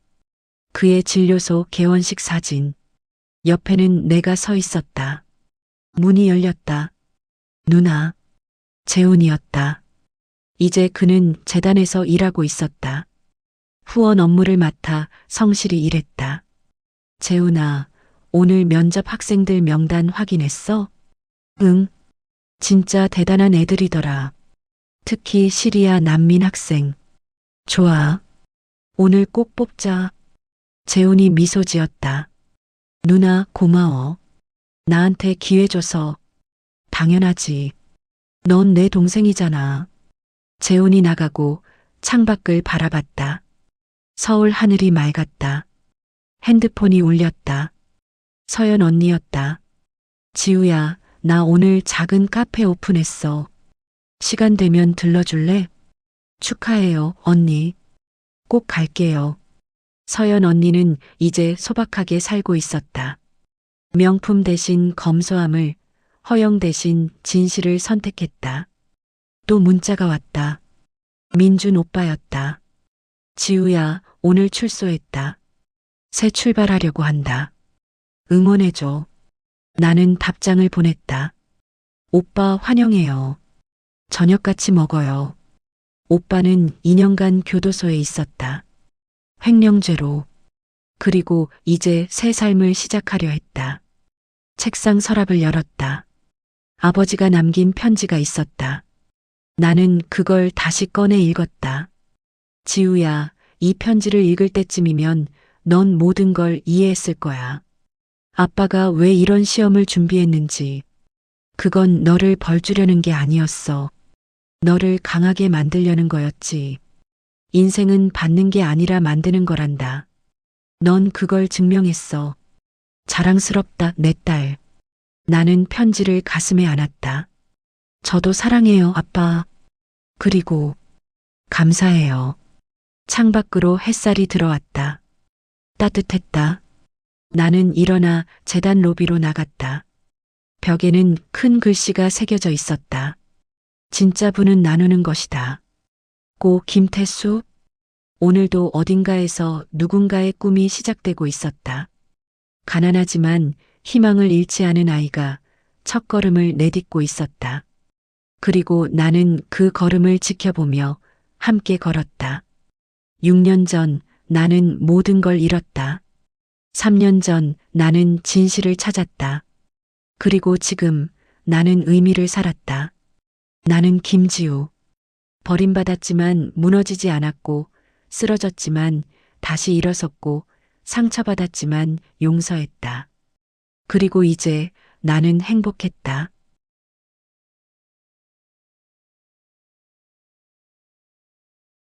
그의 진료소 개원식 사진. 옆에는 내가 서 있었다. 문이 열렸다. 누나. 재훈이었다. 이제 그는 재단에서 일하고 있었다. 후원 업무를 맡아 성실히 일했다. 재훈아, 오늘 면접 학생들 명단 확인했어? 응. 진짜 대단한 애들이더라. 특히 시리아 난민 학생. 좋아. 오늘 꼭 뽑자. 재훈이 미소 지었다. 누나 고마워. 나한테 기회 줘서. 당연하지. 넌 내 동생이잖아. 재훈이 나가고 창밖을 바라봤다. 서울 하늘이 맑았다. 핸드폰이 울렸다. 서연 언니였다. 지우야, 나 오늘 작은 카페 오픈했어. 시간 되면 들러줄래? 축하해요, 언니. 꼭 갈게요. 서연 언니는 이제 소박하게 살고 있었다. 명품 대신 검소함을, 허영 대신 진실을 선택했다. 또 문자가 왔다. 민준 오빠였다. 지우야, 오늘 출소했다. 새 출발하려고 한다. 응원해줘. 나는 답장을 보냈다. 오빠 환영해요. 저녁 같이 먹어요. 오빠는 2년간 교도소에 있었다. 횡령죄로. 그리고 이제 새 삶을 시작하려 했다. 책상 서랍을 열었다. 아버지가 남긴 편지가 있었다. 나는 그걸 다시 꺼내 읽었다. 지우야, 이 편지를 읽을 때쯤이면 넌 모든 걸 이해했을 거야. 아빠가 왜 이런 시험을 준비했는지. 그건 너를 벌주려는 게 아니었어. 너를 강하게 만들려는 거였지. 인생은 받는 게 아니라 만드는 거란다. 넌 그걸 증명했어. 자랑스럽다, 내 딸. 나는 편지를 가슴에 안았다. 저도 사랑해요, 아빠. 그리고 감사해요. 창밖으로 햇살이 들어왔다. 따뜻했다. 나는 일어나 재단 로비로 나갔다. 벽에는 큰 글씨가 새겨져 있었다. 진짜 부는 나누는 것이다. 고 김태수. 오늘도 어딘가에서 누군가의 꿈이 시작되고 있었다. 가난하지만 희망을 잃지 않은 아이가 첫걸음을 내딛고 있었다. 그리고 나는 그 걸음을 지켜보며 함께 걸었다. 6년 전 나는 모든 걸 잃었다. 3년 전 나는 진실을 찾았다. 그리고 지금 나는 의미를 살았다. 나는 김지우. 버림받았지만 무너지지 않았고, 쓰러졌지만 다시 일어섰고, 상처받았지만 용서했다. 그리고 이제 나는 행복했다.